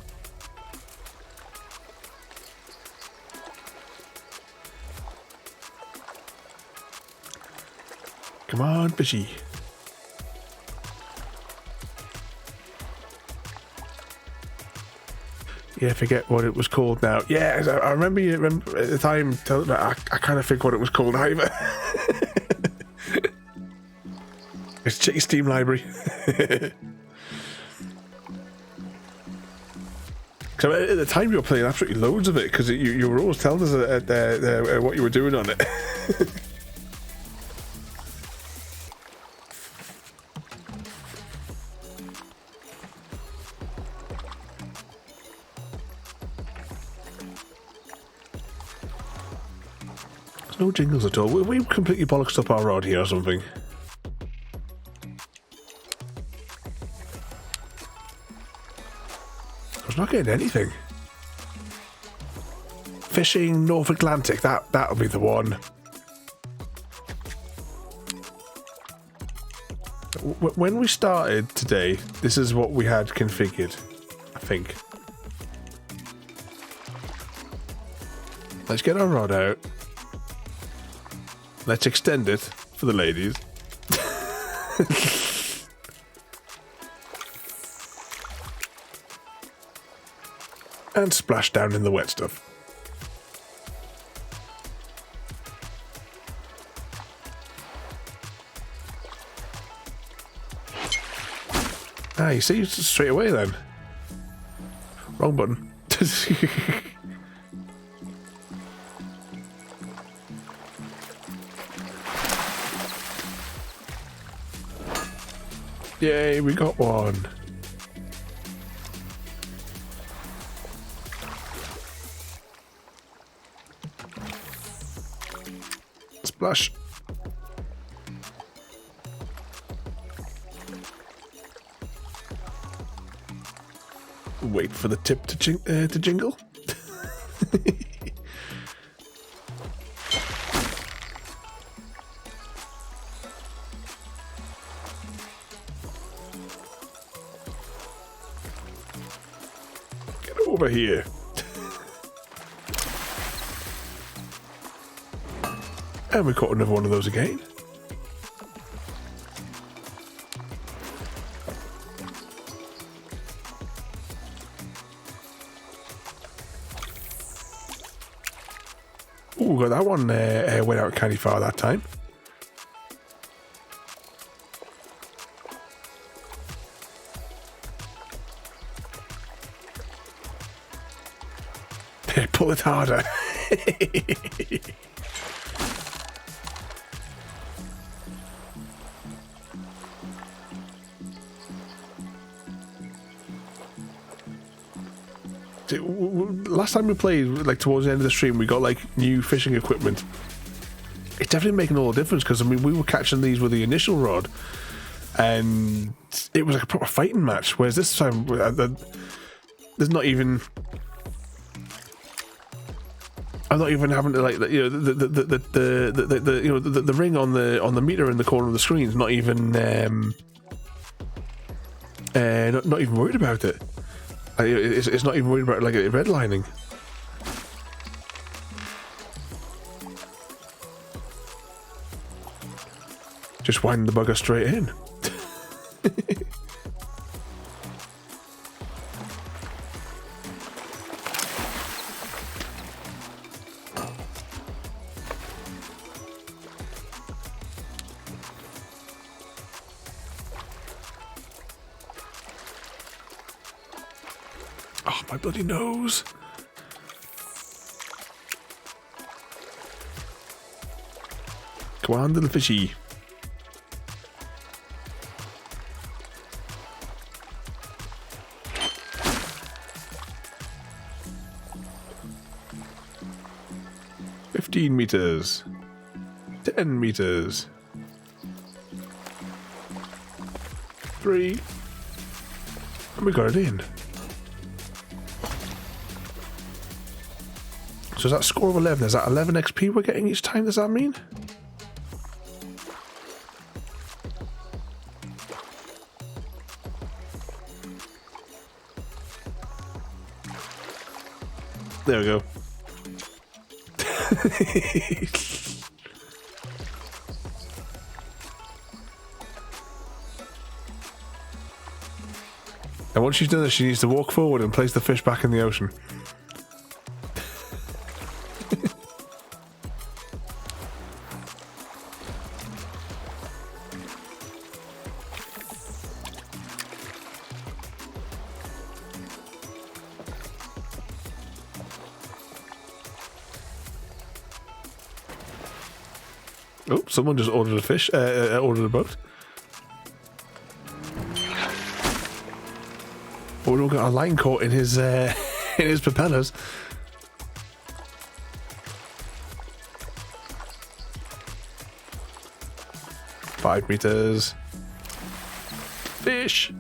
Come on, fishy. Yeah, I forget what it was called now. Yeah, I remember you remember at the time telling me, I kind of think what it was called either. It's check your Steam library. So at the time you were playing absolutely loads of it because you were always telling us what you were doing on it. There's no jingles at all. We completely bollocksed up our rod here or something. I was not getting anything. Fishing North Atlantic, that'll be the one. When we started today, this is what we had configured, I think. Let's get our rod out. Let's extend it for the ladies. And splash down in the wet stuff. Ah, you see, straight away then. Wrong button. Yay, we got one. Splash. Wait for the tip to jingle. Get over here. And we caught another one of those again. Ooh, got that one went out kind of far that time. Pull it harder. Last time we played, like towards the end of the stream, we got like new fishing equipment. It's definitely making all the difference, because I mean, we were catching these with the initial rod, and it was like a proper fighting match. Whereas this time, there's not even. I'm not even having to like you know the ring on the meter in the corner of the screen is not even not even worried about it. It's not even worried about like a redlining. Just winding the bugger straight in. Oh, my bloody nose. Come on, little fishy. meters. 10 meters. 3. And we got it in. So is that score of 11? Is that 11 XP we're getting each time? Does that mean? There we go. And once she's done this, she needs to walk forward and place the fish back in the ocean. Oh, someone just ordered a fish, ordered a boat. Oh, we've got a line caught in his in his propellers. Five meters. Fish.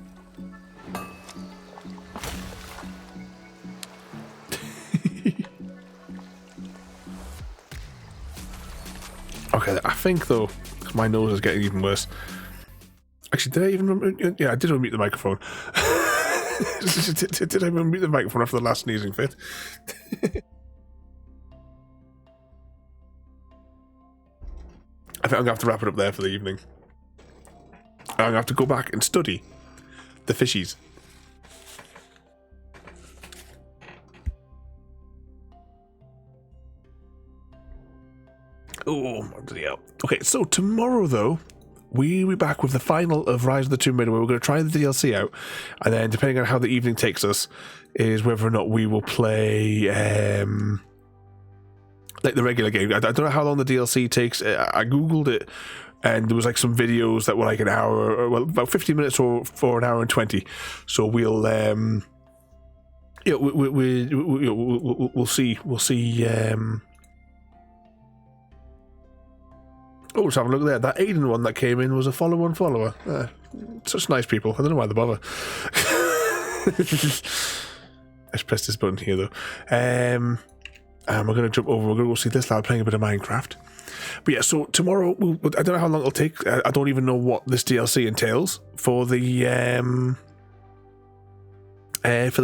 Okay, I think though, because my nose is getting even worse. Actually, did I even? Yeah, I did unmute the microphone. did I unmute the microphone after the last sneezing fit? I think I'm going to have to wrap it up there for the evening. I'm going to have to go back and study the fishies. Oh, bloody hell. Okay, so tomorrow, though, we'll be back with the final of Rise of the Tomb Raider, where we're going to try the DLC out, and then, depending on how the evening takes us, is whether or not we will play, like, the regular game. I don't know how long the DLC takes. I googled it, and there was, like, some videos that were, like, an hour, or, well, about 50 minutes or for an hour and 20. So we'll, we'll see, oh, let's have a look there. That Aiden one that came in was a follower. Such nice people. I don't know why they bother. Let's press this button here, though. And we're going to jump over. We're going to go see this lad playing a bit of Minecraft. But yeah, so tomorrow, I don't know how long it'll take. I don't even know what this DLC entails for the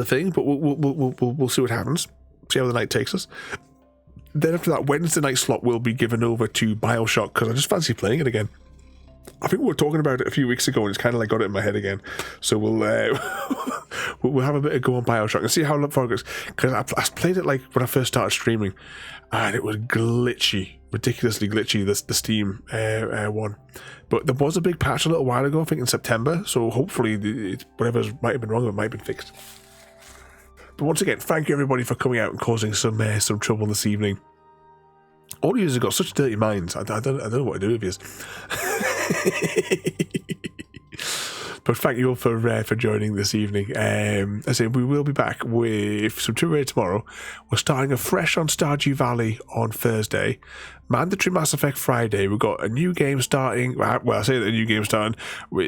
thing, but we'll see what happens. See how the night takes us. Then after that, Wednesday night slot will be given over to BioShock, because I just fancy playing it again. I think we were talking about it a few weeks ago, and it's kind of like got it in my head again. So we'll have a bit of go on BioShock and see how far it goes. Because I played it like when I first started streaming, and it was glitchy, ridiculously glitchy, the Steam one. But there was a big patch a little while ago, I think in September. So hopefully, whatever might have been wrong, it might have been fixed. But once again, thank you everybody for coming out and causing some trouble this evening. All of you have got such dirty minds. I don't know what to do with you. But thank you all for joining this evening. I say we will be back with some Tomb Raider tomorrow. We're starting afresh on Stardew Valley on Thursday. Mandatory Mass Effect Friday. We've got a new game starting. Well, I say that a new game starting.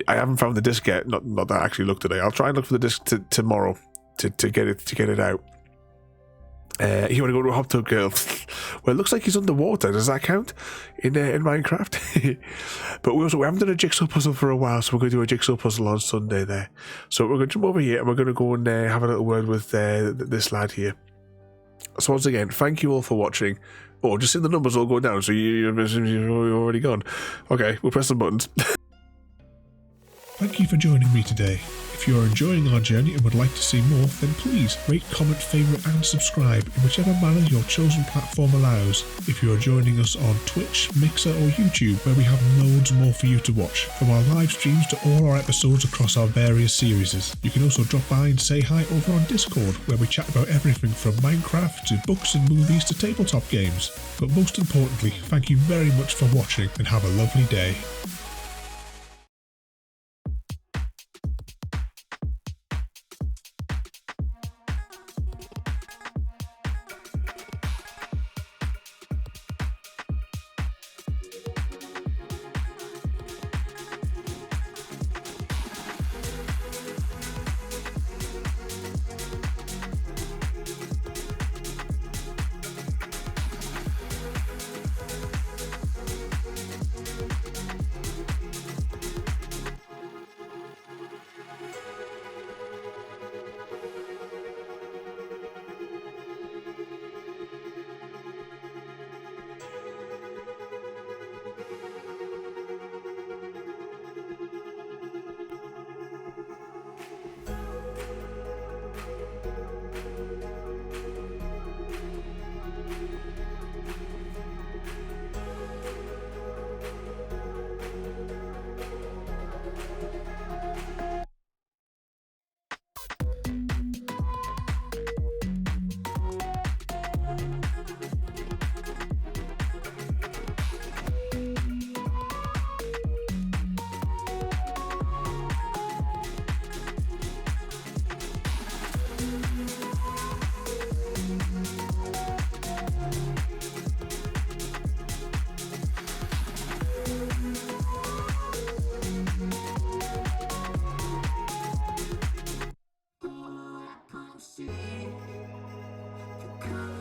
I haven't found the disc yet. Not that I actually looked today. I'll try and look for the disc tomorrow. To get it out. You want to go to a hot tub, girl? Well, it looks like he's underwater. Does that count in Minecraft? But we haven't done a jigsaw puzzle for a while, so we're going to do a jigsaw puzzle on Sunday there. So we're going to jump over here and we're going to go and have a little word with this lad here. So once again, thank you all for watching. Oh, just see the numbers all go down, so you're already gone. Okay, we'll press some buttons. Thank you for joining me today. If you are enjoying our journey and would like to see more, then please rate, comment, favourite and subscribe in whichever manner your chosen platform allows. If you are joining us on Twitch, Mixer or YouTube, where we have loads more for you to watch, from our live streams to all our episodes across our various series. You can also drop by and say hi over on Discord, where we chat about everything from Minecraft to books and movies to tabletop games. But most importantly, thank you very much for watching and have a lovely day. See the